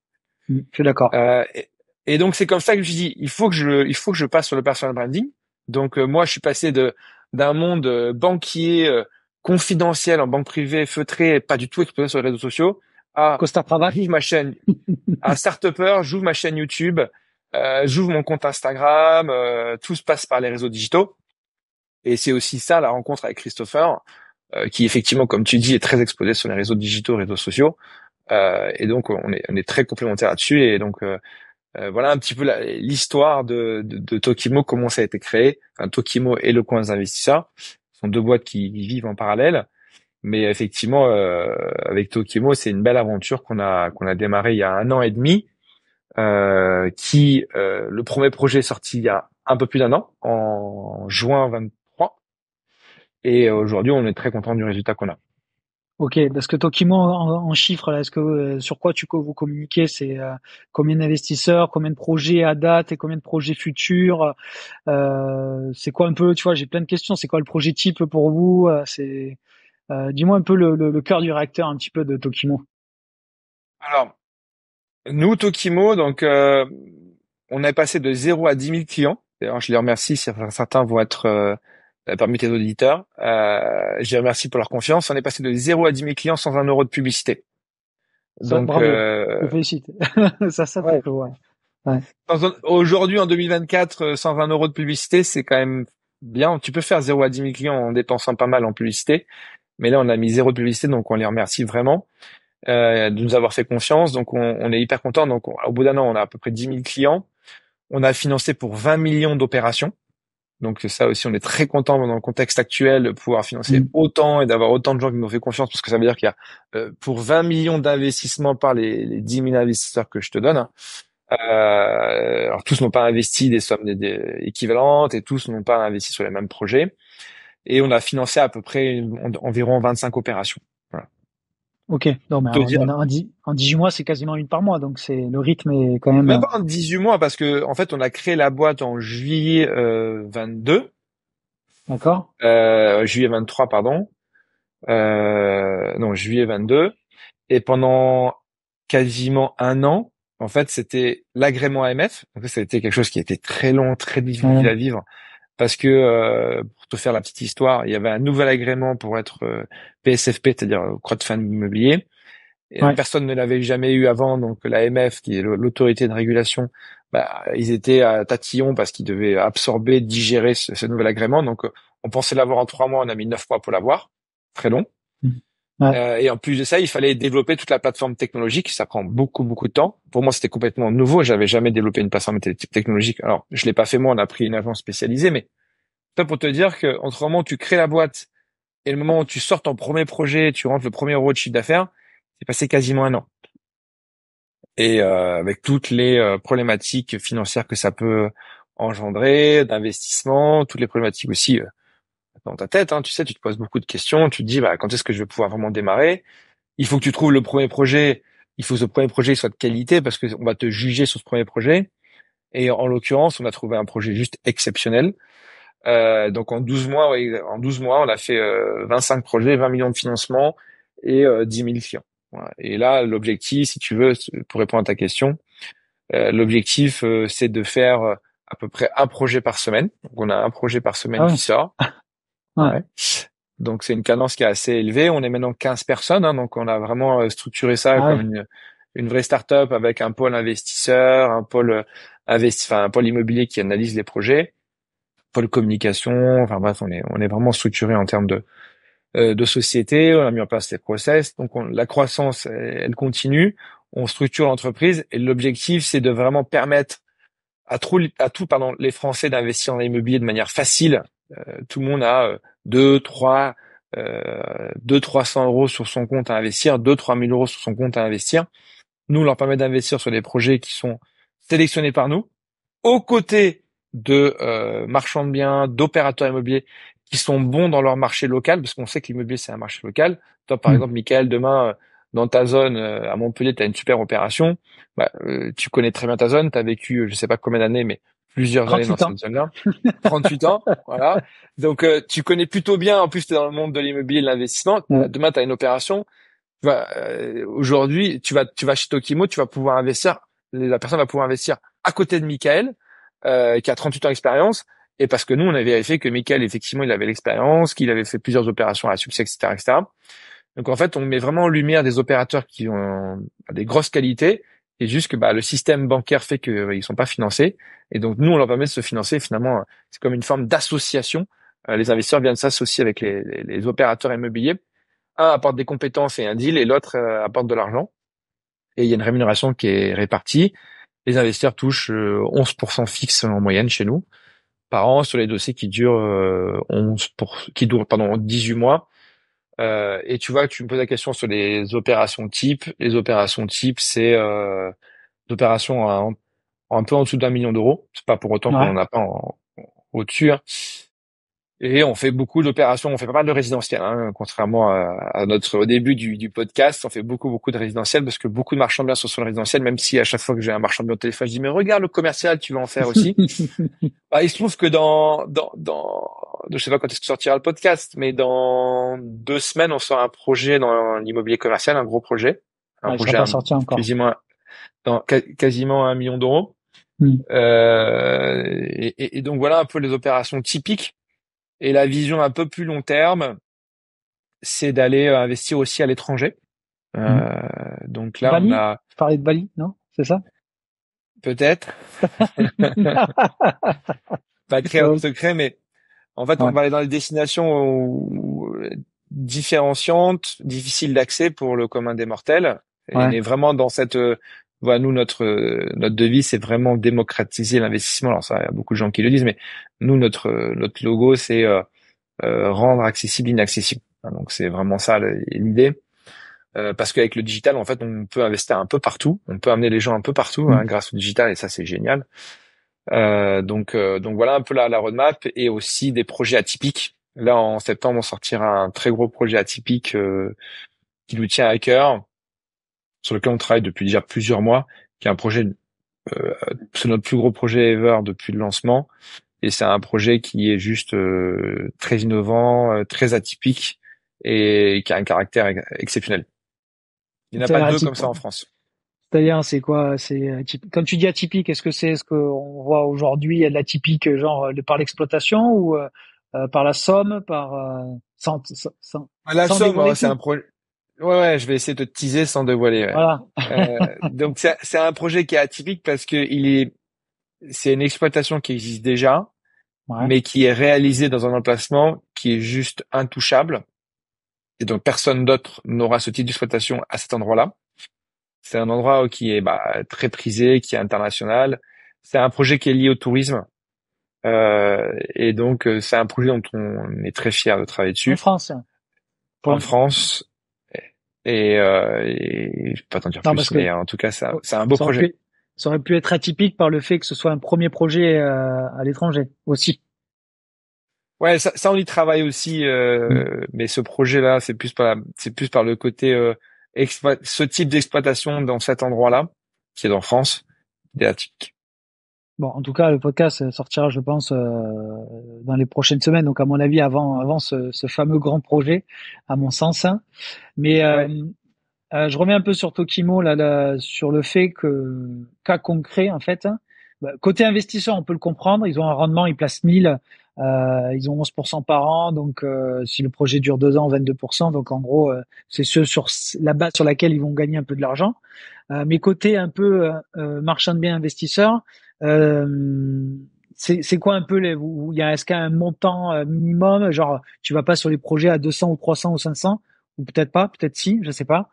Je suis d'accord. Euh, et, et donc c'est comme ça que je me suis dit il faut que je passe sur le personal branding. Donc moi je suis passé d'un monde banquier confidentiel en banque privée feutré, pas du tout exposé sur les réseaux sociaux, à Costard Cravate. j'ouvre ma chaîne un start-upper, j'ouvre ma chaîne YouTube, j'ouvre mon compte Instagram, tout se passe par les réseaux digitaux. Et c'est aussi ça la rencontre avec Christopher, qui effectivement, comme tu dis, est très exposé sur les réseaux digitaux, réseaux sociaux. Et donc on est très complémentaires là-dessus. Et donc voilà un petit peu l'histoire de Tokimo, comment ça a été créé. Enfin, Tokimo et le coin des investisseurs ce sont deux boîtes qui vivent en parallèle. Mais effectivement, avec Tokimo, c'est une belle aventure qu'on a démarré il y a 1 an et demi. Le premier projet est sorti il y a un peu plus d'1 an, en juin 23, et aujourd'hui on est très content du résultat qu'on a. Ok, parce que Tokimo en chiffres, là, est-ce que sur quoi vous communiquez, c'est combien d'investisseurs, combien de projets à date et combien de projets futurs, c'est quoi un peu, tu vois, j'ai plein de questions, c'est quoi le projet type pour vous, dis-moi un peu le cœur du réacteur un petit peu de Tokimo. Alors, nous, Tokimo, donc on est passé de 0 à 10 000 clients. D'ailleurs, je les remercie, certains vont être parmi tes auditeurs. Je les remercie pour leur confiance. On est passé de 0 à 10 000 clients sans 1 euro de publicité. Ça, Donc, bravo, je te félicite. Ça fait ouais. ouais. Ouais. Aujourd'hui, en 2024, 120 euros de publicité, c'est quand même bien. Tu peux faire 0 à 10 000 clients en dépensant pas mal en publicité. Mais là, on a mis 0 de publicité, donc on les remercie vraiment de nous avoir fait confiance. Donc, on est hyper content. Donc, au bout d'1 an, on a à peu près 10 000 clients. On a financé pour 20 millions d'opérations. Donc, ça aussi, on est très content dans le contexte actuel de pouvoir financer Mm. autant et d'avoir autant de gens qui nous ont fait confiance, parce que ça veut dire qu'il y a pour 20 millions d'investissements par les 10 000 investisseurs que je te donne, hein. Alors tous n'ont pas investi des sommes équivalentes et tous n'ont pas investi sur les mêmes projets. Et on a financé à peu près environ 25 opérations. Voilà. Ok, non, mais Te dire, en 18 mois, c'est quasiment une par mois, donc le rythme est quand même, même pas en 18 mois, parce que en fait, on a créé la boîte en juillet 22, d'accord? juillet 23, pardon. Non, juillet 22. Et pendant quasiment 1 an, en fait, c'était l'agrément AMF. Donc, ça a été quelque chose qui était très long, très difficile Ouais, à vivre. Parce que, pour te faire la petite histoire, il y avait un nouvel agrément pour être PSFP, c'est-à-dire crowdfunding immobilier. Et ouais, personne ne l'avait jamais eu avant, donc l'AMF, qui est l'autorité de régulation, bah, ils étaient à tatillon parce qu'ils devaient absorber, digérer ce nouvel agrément. Donc, on pensait l'avoir en 3 mois, on a mis 9 mois pour l'avoir. Très long. mm, ouais, Et en plus de ça, il fallait développer toute la plateforme technologique. Ça prend beaucoup, beaucoup de temps. Pour moi, c'était complètement nouveau. J'avais jamais développé une plateforme technologique. Alors, je l'ai pas fait moi. On a pris une agence spécialisée, mais ça pour te dire que entre le moment où tu crées la boîte et le moment où tu sors ton premier projet, tu rentres le premier euro de chiffre d'affaires, c'est passé quasiment 1 an. Et avec toutes les problématiques financières que ça peut engendrer, d'investissement, toutes les problématiques aussi dans ta tête, hein, tu sais, tu te poses beaucoup de questions. Tu te dis, bah, quand est-ce que je vais pouvoir vraiment démarrer? Il faut que tu trouves le premier projet. Il faut que ce premier projet soit de qualité, parce que on va te juger sur ce premier projet. Et en l'occurrence, on a trouvé un projet juste exceptionnel. Donc en 12 mois, ouais, en 12 mois, on a fait 25 projets, 20 millions de financement et 10 000 clients. Voilà. Et là, l'objectif, si tu veux, pour répondre à ta question, l'objectif, c'est de faire à peu près un projet par semaine. Donc on a un projet par semaine ah qui ouais, sort. ouais, Ouais. Donc c'est une cadence qui est assez élevée. On est maintenant 15 personnes, hein, donc on a vraiment structuré ça ah comme ouais, une vraie start-up, avec un pôle investisseur, un pôle un pôle immobilier qui analyse les projets, pôle communication. Enfin bref, on est vraiment structuré en termes de société. On a mis en place les process. Donc la croissance, elle continue. On structure l'entreprise, et l'objectif, c'est de vraiment permettre pardon, les Français d'investir dans l'immobilier de manière facile. Tout le monde a 2, 3, 300 euros sur son compte à investir, 2, 3 000 euros sur son compte à investir. Nous, on leur permet d'investir sur des projets qui sont sélectionnés par nous, aux côtés de marchands de biens, d'opérateurs immobiliers qui sont bons dans leur marché local, parce qu'on sait que l'immobilier, c'est un marché local. Toi, par mm. exemple, Michael, demain, dans ta zone, à Montpellier, tu as une super opération. Bah, tu connais très bien ta zone, tu as vécu, je sais pas combien d'années, mais plusieurs années dans 38 ans. cette zone-là. 38 ans, voilà. Donc, tu connais plutôt bien, en plus, tu es dans le monde de l'immobilier et de l'investissement. Ouais, Demain, tu as une opération. Aujourd'hui, tu vas chez Tokimo, tu vas pouvoir investir, la personne va pouvoir investir à côté de Michael, qui a 38 ans d'expérience, et parce que nous, on a vérifié que Michael, effectivement, il avait l'expérience, qu'il avait fait plusieurs opérations à succès, etc., etc. Donc, en fait, on met vraiment en lumière des opérateurs qui ont des grosses qualités, et juste que bah, le système bancaire fait qu'ils sont pas financés, et donc nous, on leur permet de se financer. Finalement, c'est comme une forme d'association. Les investisseurs viennent s'associer avec les opérateurs immobiliers. Un apporte des compétences et un deal, et l'autre apporte de l'argent. Et il y a une rémunération qui est répartie. Les investisseurs touchent 11% fixe en moyenne chez nous par an sur les dossiers qui durent 18 mois. Et tu vois, tu me poses la question sur les opérations type. Les opérations type, c'est d'opérations un peu en dessous d'1 million d'euros. C'est pas pour autant qu'on Ouais. n'en a pas au-dessus, hein. Et on fait beaucoup d'opérations, on fait pas mal de résidentiel, hein, contrairement à notre au début du podcast, on fait beaucoup de résidentiel parce que beaucoup de marchands de biens sont sur le résidentiel, même si à chaque fois que j'ai un marchand de biens au téléphone, je dis mais regarde le commercial, tu vas en faire aussi. Bah, il se trouve que je sais pas quand est-ce que sortira le podcast, mais dans 2 semaines, on sort un projet dans l'immobilier commercial, un gros projet, un Ah, il sera projet pas sorti encore. quasiment quasiment 1 million d'euros. Hmm. Et donc voilà un peu les opérations typiques. Et la vision un peu plus long terme, c'est d'aller investir aussi à l'étranger. Hmm. Euh, donc là, on Bali? a Tu parlais de Bali, non? C'est ça? peut-être pas créer un Ouais. secret, mais en fait, on Ouais. va aller dans des destinations différenciantes, difficiles d'accès pour le commun des mortels. Et Ouais. mais vraiment dans cette, voilà, nous notre devise, c'est vraiment démocratiser l'investissement. Alors ça, il y a beaucoup de gens qui le disent, mais nous notre logo, c'est rendre accessible l'inaccessible. Donc c'est vraiment ça l'idée. Parce qu'avec le digital, en fait, on peut investir un peu partout, on peut amener les gens un peu partout, Hmm. hein, grâce au digital, et ça c'est génial. Donc voilà un peu la roadmap et aussi des projets atypiques. Là en septembre, on sortira un très gros projet atypique qui nous tient à cœur, sur lequel on travaille depuis déjà plusieurs mois, qui est un projet, c'est notre plus gros projet ever depuis le lancement, et c'est un projet qui est juste très innovant, très atypique et qui a un caractère exceptionnel. Il n'y en a pas C'est-à-dire deux comme ça en France. C'est-à-dire, c'est quoi? C'est quand tu dis atypique, est-ce que c'est ce qu'on voit aujourd'hui? Il y a de l'atypique, genre par l'exploitation ou par la somme, par À la sans somme, dévoiler hein, c'est un tout. projet. Ouais, je vais essayer de te teaser sans dévoiler. Ouais. Voilà. Donc c'est un projet qui est atypique parce que c'est une exploitation qui existe déjà, Ouais. mais qui est réalisée dans un emplacement qui est juste intouchable. Et donc personne d'autre n'aura ce type d'exploitation à cet endroit-là. C'est un endroit qui est très prisé, qui est international. C'est un projet qui est lié au tourisme. Et donc c'est un projet dont on est très fier de travailler En dessus France. en Pour... France. Et je peux pas t'en dire Non, parce plus, que mais en tout cas, oh, c'est un beau ça aurait projet. pu, ça aurait pu être atypique par le fait que ce soit un premier projet à l'étranger aussi. Ouais, ça on y travaille aussi, Mm. mais ce projet-là, c'est plus par le côté ce type d'exploitation dans cet endroit-là, qui est en France, des atypiques. Bon, en tout cas, le podcast sortira, je pense, dans les prochaines semaines. Donc, à mon avis, avant ce fameux grand projet, à mon sens, hein. Mais Ouais. je remets un peu sur Tokimo là, sur le fait que cas concret en fait, hein. Bah, côté investisseur, on peut le comprendre. Ils ont un rendement, ils placent 1000, ils ont 11% par an. Donc si le projet dure 2 ans, 22%. Donc en gros, c'est ce sur la base sur laquelle ils vont gagner un peu de l'argent. Mais côté un peu marchand de biens investisseur, euh, c'est quoi un peu il y a est-ce qu'il y a un montant minimum, genre tu vas pas sur les projets à 200 ou 300 ou 500 ou peut-être pas, peut-être si, je sais pas.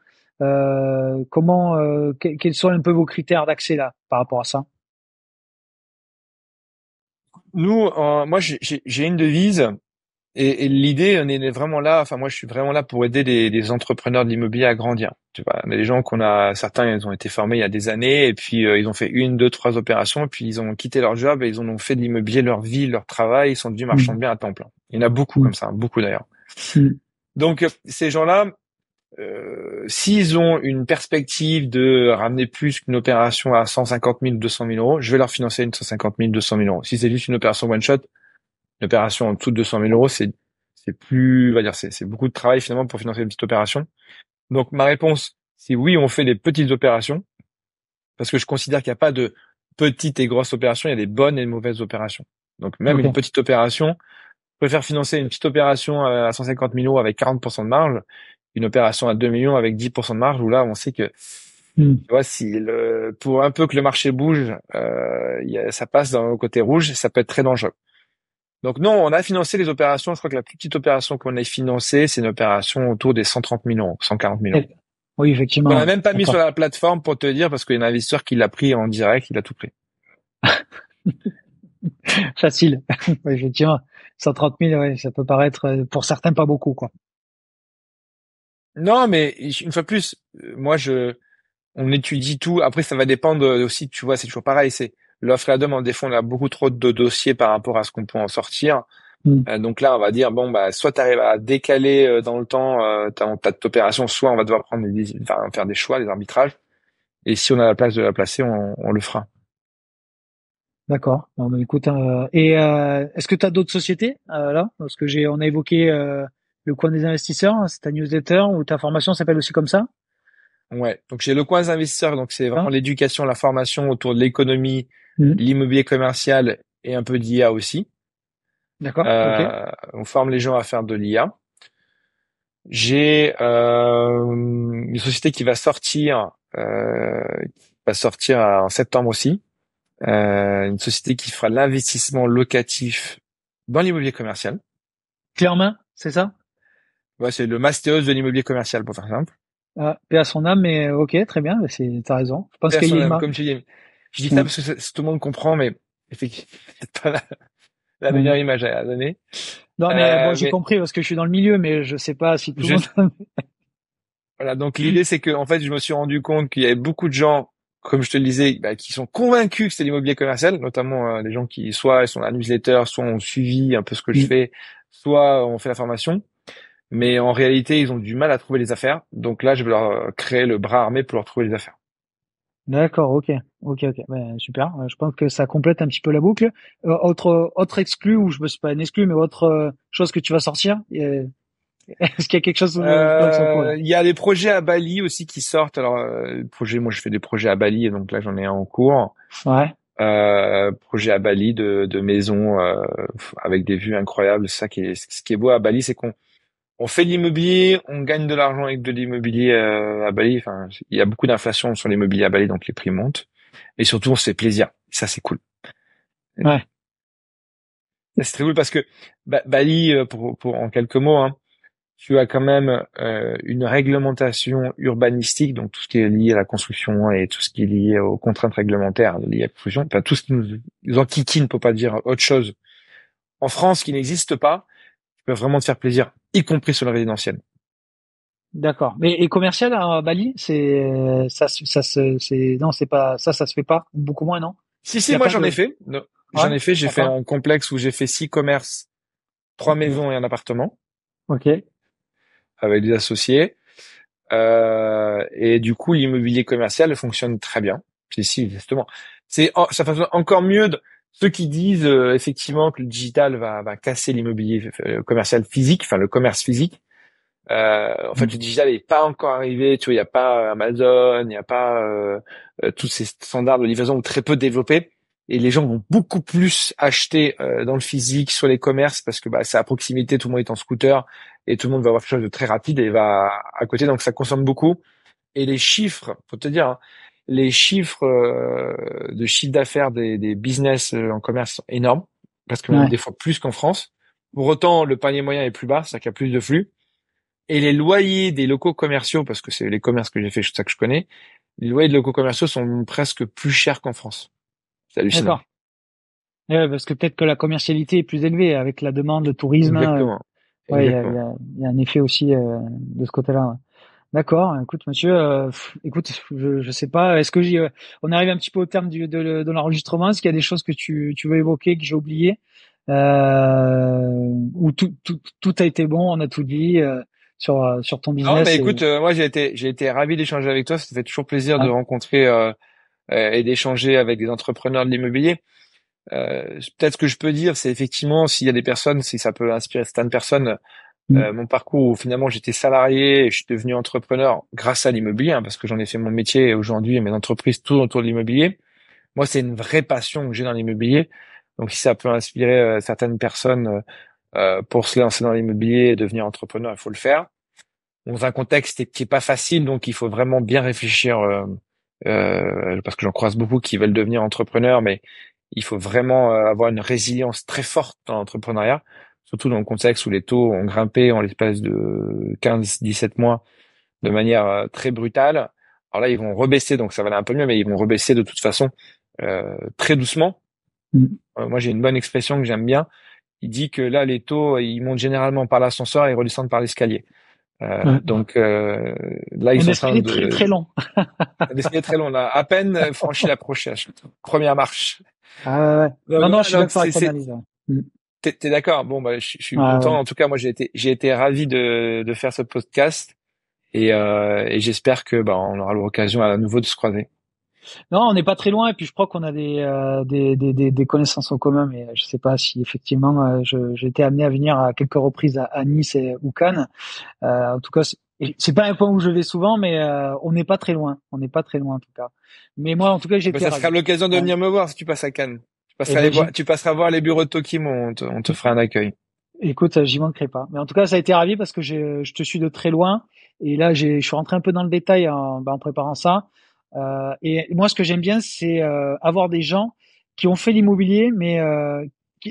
Comment quels sont un peu vos critères d'accès là par rapport à ça? Nous, moi, j'ai une devise. Et l'idée, on est vraiment là. Enfin, moi, je suis vraiment là pour aider les entrepreneurs de l'immobilier à grandir. Tu vois, on a des gens certains, ils ont été formés il y a des années, et puis ils ont fait une, deux, trois opérations, et puis ils ont quitté leur job et ils en ont fait de l'immobilier leur vie, leur travail. Ils sont devenus marchands de Mm, biens à temps plein. Il y en a beaucoup mm, comme ça, hein, beaucoup d'ailleurs. mm. Donc ces gens-là, s'ils ont une perspective de ramener plus qu'une opération à 150 000, 200 000 euros, je vais leur financer une 150 000, 200 000 euros. Si c'est juste une opération one shot, une opération en dessous de 200 000 euros, c'est plus, on va dire, c'est beaucoup de travail finalement pour financer une petite opération. Donc ma réponse, c'est oui, on fait des petites opérations parce que je considère qu'il n'y a pas de petites et grosses opérations, il y a des bonnes et de mauvaises opérations. Donc même une Ok. petite opération, je préfère financer une petite opération à 150 000 euros avec 40% de marge, une opération à 2 millions avec 10% de marge où là on sait que Mm. tu vois si pour un peu que le marché bouge, ça passe dans le côté rouge, ça peut être très dangereux. Donc non, on a financé les opérations. Je crois que la plus petite opération qu'on ait financée, c'est une opération autour des 130 000 euros, 140 000 euros. Oui, On effectivement, n'a ouais. même pas mis sur D'accord. la plateforme pour te dire, parce qu'il y a un investisseur qui l'a pris en direct, il a tout pris. Facile. Oui, effectivement. 130 000, ouais, ça peut paraître pour certains pas beaucoup, quoi. Non, mais une fois de plus, moi, on étudie tout. Après, ça va dépendre aussi, tu vois, c'est toujours pareil. C'est l'offre et la demande. Des fois, on a beaucoup trop de dossiers par rapport à ce qu'on peut en sortir. Hmm. Donc là, on va dire, bon, bah, soit tu arrives à décaler dans le temps ta opération, soit on va devoir enfin, faire des choix, des arbitrages. Et si on a la place de la placer, on le fera. D'accord. Bon, bah, écoute, et est-ce que tu as d'autres sociétés là? Parce que on a évoqué le coin des investisseurs, hein, c'est ta newsletter ou ta formation s'appelle aussi comme ça? Ouais. Donc j'ai le coin des investisseurs. Donc c'est vraiment Hein. l'éducation, la formation autour de l'économie, Hmm. l'immobilier commercial et un peu d'IA aussi. D'accord. Ok. On forme les gens à faire de l'IA. J'ai une société qui va sortir en septembre aussi. Une société qui fera l'investissement locatif dans l'immobilier commercial. Clé en main, c'est ça? Ouais, c'est le Mastéos de l'immobilier commercial pour faire simple. Ah, paix à son âme, mais ok, très bien, t'as raison. Je pense qu'il y a une marque. Comme tu dis, je dis ça Hmm. parce que tout le monde comprend, mais effectivement, c'est pas la Hmm. meilleure image à donner. Non, mais bon, j'ai Mais compris parce que je suis dans le milieu, mais je sais pas si tout le je, monde. voilà, donc l'idée c'est que en fait, je me suis rendu compte qu'il y avait beaucoup de gens, comme je te le disais, bah, qui sont convaincus que c'est l'immobilier commercial, notamment les gens qui soit ils sont dans la newsletter, soit ont suivi un peu ce que je Hmm. fais, soit ont fait la formation. Mais en réalité, ils ont du mal à trouver les affaires. Donc là, je vais leur créer le bras armé pour leur trouver les affaires. D'accord, ok, ok, ok, ben, super. Je pense que ça complète un petit peu la boucle. Autre exclu ou je me suis pas un exclu, mais autre chose que tu vas sortir. Est-ce qu'il y a quelque chose dans son cours là? Il y a des projets à Bali aussi qui sortent. Alors, moi, je fais des projets à Bali, et donc là, j'en ai un en cours. Ouais, Projet à Bali de maison avec des vues incroyables. Ce qui est beau à Bali, c'est qu'on fait de l'immobilier, on gagne de l'argent avec de l'immobilier à Bali. Enfin, il y a beaucoup d'inflation sur l'immobilier à Bali, donc les prix montent. Et surtout, on se fait plaisir. Ça, c'est cool. ouais, Ça, c'est très cool parce que Bali, pour en quelques mots, hein, tu as quand même une réglementation urbanistique, donc tout ce qui est lié à la construction et tout ce qui est lié aux contraintes réglementaires liées à la construction, enfin tout ce qui nous enquiquine, pour pas dire autre chose, en France qui n'existe pas, qui peut vraiment te faire plaisir, y compris sur le résidentiel. d'accord. Mais et commercial à Bali, c'est non, c'est pas ça, ça se fait pas beaucoup moins, non? Si, Il y si, a moi pas j'en ai de. fait. Non, Ouais, j'en ai fait, j'ai fait d'accord. un complexe où j'ai fait 6 commerces, 3 maisons et un appartement Ok, avec des associés. Et du coup, l'immobilier commercial fonctionne très bien. Si, justement. Ça fonctionne encore mieux ceux qui disent effectivement que le digital va casser l'immobilier commercial physique, enfin le commerce physique. En fait, le digital n'est pas encore arrivé. Tu vois, il n'y a pas Amazon, il n'y a pas tous ces standards de livraison ou très peu développés. Et les gens vont beaucoup plus acheter dans le physique, sur les commerces, parce que bah, c'est à proximité, tout le monde est en scooter et tout le monde va avoir quelque chose de très rapide et va à côté, donc ça consomme beaucoup. Et les chiffres, faut te dire, hein, les chiffres de chiffre d'affaires des business en commerce sont énormes, parce que même ouais, des fois plus qu'en France. Pour autant, le panier moyen est plus bas, c'est-à-dire qu'il y a plus de flux. Et les loyers des locaux commerciaux, parce que c'est les commerces que j'ai fait, c'est ça que je connais, les loyers de locaux commerciaux sont presque plus chers qu'en France. C'est hallucinant. d'accord. Ouais, parce que peut-être que la commercialité est plus élevée avec la demande, le tourisme. Exactement. Ouais, Exactement. il y a un effet aussi de ce côté-là. Ouais. D'accord. Écoute, monsieur, écoute, je sais pas. Est-ce que on arrive un petit peu au terme de l'enregistrement? Est-ce qu'il y a des choses que tu veux évoquer que j'ai oublié ou tout a été bon, on a tout dit sur ton Non, mais business et écoute, moi j'ai été ravi d'échanger avec toi. Ça fait toujours plaisir de ouais, rencontrer et d'échanger avec des entrepreneurs de l'immobilier. Peut-être ce que je peux dire, c'est effectivement s'il y a des personnes, si ça peut inspirer certaines personnes, mm, mon parcours où finalement j'étais salarié et je suis devenu entrepreneur grâce à l'immobilier, hein, parce que j'en ai fait mon métier et aujourd'hui mes entreprises tournent autour de l'immobilier. Moi, c'est une vraie passion que j'ai dans l'immobilier. Donc, si ça peut inspirer certaines personnes pour se lancer dans l'immobilier et devenir entrepreneur, il faut le faire. Dans un contexte qui est pas facile, donc il faut vraiment bien réfléchir, parce que j'en croise beaucoup qui veulent devenir entrepreneurs, mais il faut vraiment avoir une résilience très forte dans l'entrepreneuriat, surtout dans le contexte où les taux ont grimpé en l'espace de 15-17 mois de manière très brutale. Alors là, ils vont rebaisser, donc ça va aller un peu mieux, mais ils vont rebaisser de toute façon très doucement. mm, Moi, j'ai une bonne expression que j'aime bien. Il dit que là, les taux, ils montent généralement par l'ascenseur et ils redescendent par l'escalier. Donc là, ils Un sont en train esprit très très long. d'essayer très long. On a à peine franchi la première marche. Ah ouais. Donc, Non, je suis donc d'accord avec l'analyse. Ouais. t'es d'accord? Bon, bah, je suis Ouais, content. ouais. En tout cas, moi, j'ai été ravi de faire ce podcast et j'espère que, bah, on aura l'occasion à nouveau de se croiser. Non, on n'est pas très loin et puis je crois qu'on a des connaissances en commun, mais je sais pas si effectivement j'ai été amené à venir à quelques reprises à Nice ou Cannes. En tout cas, c'est pas un point où je vais souvent, mais on n'est pas très loin. On n'est pas très loin en tout cas. Mais moi, en tout cas, Bah, j'étais ça sera ravi. l'occasion de Ouais. venir me voir si tu passes à Cannes. Et ben, Tu passeras voir les bureaux de Tokim, on te fera un accueil. écoute, j'y manquerai pas. Mais en tout cas, ça a été ravi parce que je te suis de très loin. Et là, je suis rentré un peu dans le détail en préparant ça. Et moi, ce que j'aime bien, c'est avoir des gens qui ont fait l'immobilier, mais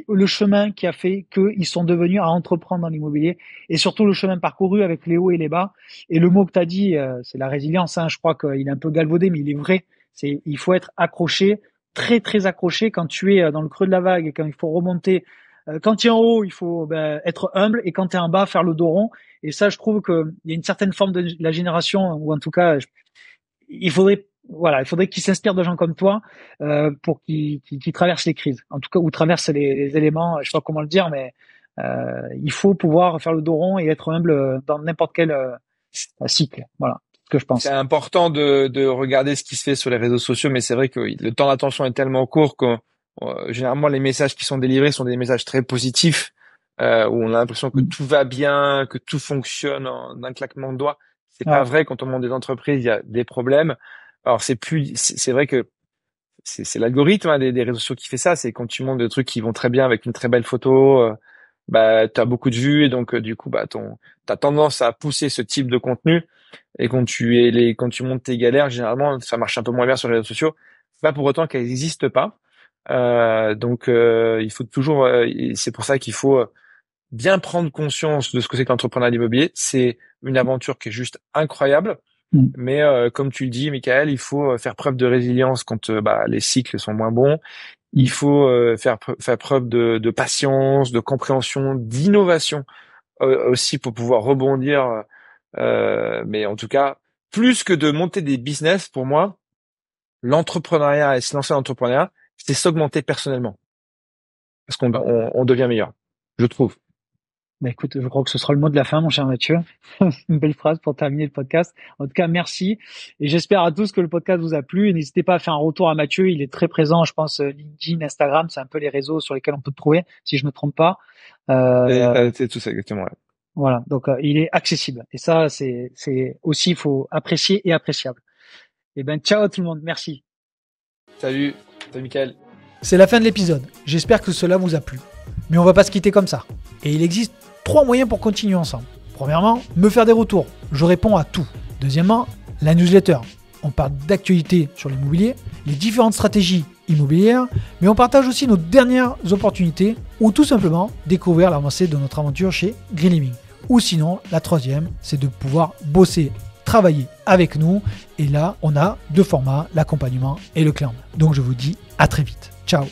le chemin qui a fait qu'ils sont devenus à entreprendre dans l'immobilier, et surtout le chemin parcouru avec les hauts et les bas. Et le mot que tu as dit, c'est la résilience. Hein. Je crois qu'il est un peu galvaudé, mais il est vrai. Il faut être accroché, très très accroché quand tu es dans le creux de la vague et quand il faut remonter. Quand tu es en haut, il faut être humble, et quand tu es en bas, faire le dos rond. Et ça, je trouve qu'il y a une certaine forme de la génération, ou en tout cas, il faudrait qu'ils s'inspirent de gens comme toi pour qu'ils traversent les crises, en tout cas, ou traversent les éléments. Je sais pas comment le dire, mais il faut pouvoir faire le dos rond et être humble dans n'importe quel cycle. Voilà, c'est ce que je C'est pense. important de regarder ce qui se fait sur les réseaux sociaux, mais c'est vrai que le temps d'attention est tellement court que généralement les messages qui sont délivrés sont des messages très positifs, où on a l'impression que tout va bien, que tout fonctionne en un claquement de doigts. C'est pas Ouais, vrai. Quand on monte des entreprises, il y a des problèmes. Alors c'est vrai que c'est l'algorithme des réseaux sociaux qui fait ça. C'est quand tu montes des trucs qui vont très bien avec une très belle photo, bah t'as beaucoup de vues et donc du coup bah t'as tendance à pousser ce type de contenu. Et quand tu montes tes galères, généralement ça marche un peu moins bien sur les réseaux sociaux. C'est pas pour autant qu'elles n'existent pas. Donc il faut toujours. C'est pour ça qu'il faut bien prendre conscience de ce que c'est que l'entrepreneuriat immobilier. C'est une aventure qui est juste incroyable. mm, Mais comme tu le dis, Michael, il faut faire preuve de résilience quand bah, les cycles sont moins bons. Il faut faire preuve de patience, de compréhension, d'innovation aussi pour pouvoir rebondir. Mais en tout cas, plus que de monter des business, pour moi, l'entrepreneuriat et se lancer dans l'entrepreneuriat, c'est s'augmenter personnellement. Parce on devient meilleur, je trouve. Bah écoute, je crois que ce sera le mot de la fin, mon cher Mathieu. Une belle phrase pour terminer le podcast. En tout cas, merci. Et j'espère à tous que le podcast vous a plu. Et n'hésitez pas à faire un retour à Mathieu. Il est très présent, je pense, LinkedIn, Instagram. C'est un peu les réseaux sur lesquels on peut te trouver, si je me trompe pas. C'est tout ça, exactement. Ouais. Voilà. Donc, il est accessible. Et ça, c'est aussi, il faut apprécier et appréciable. Et ben, ciao tout le monde. Merci. Salut Michael. C'est la fin de l'épisode. J'espère que cela vous a plu. Mais on va pas se quitter comme ça. Et il existe 3 moyens pour continuer ensemble. Premièrement, me faire des retours. Je réponds à tout. Deuxièmement, la newsletter. On parle d'actualité sur l'immobilier, les différentes stratégies immobilières, mais on partage aussi nos dernières opportunités ou tout simplement découvrir l'avancée de notre aventure chez Green Living. Ou sinon, la troisième, c'est de pouvoir bosser, travailler avec nous. Et là, on a 2 formats, l'accompagnement et le clan. Donc je vous dis à très vite. Ciao.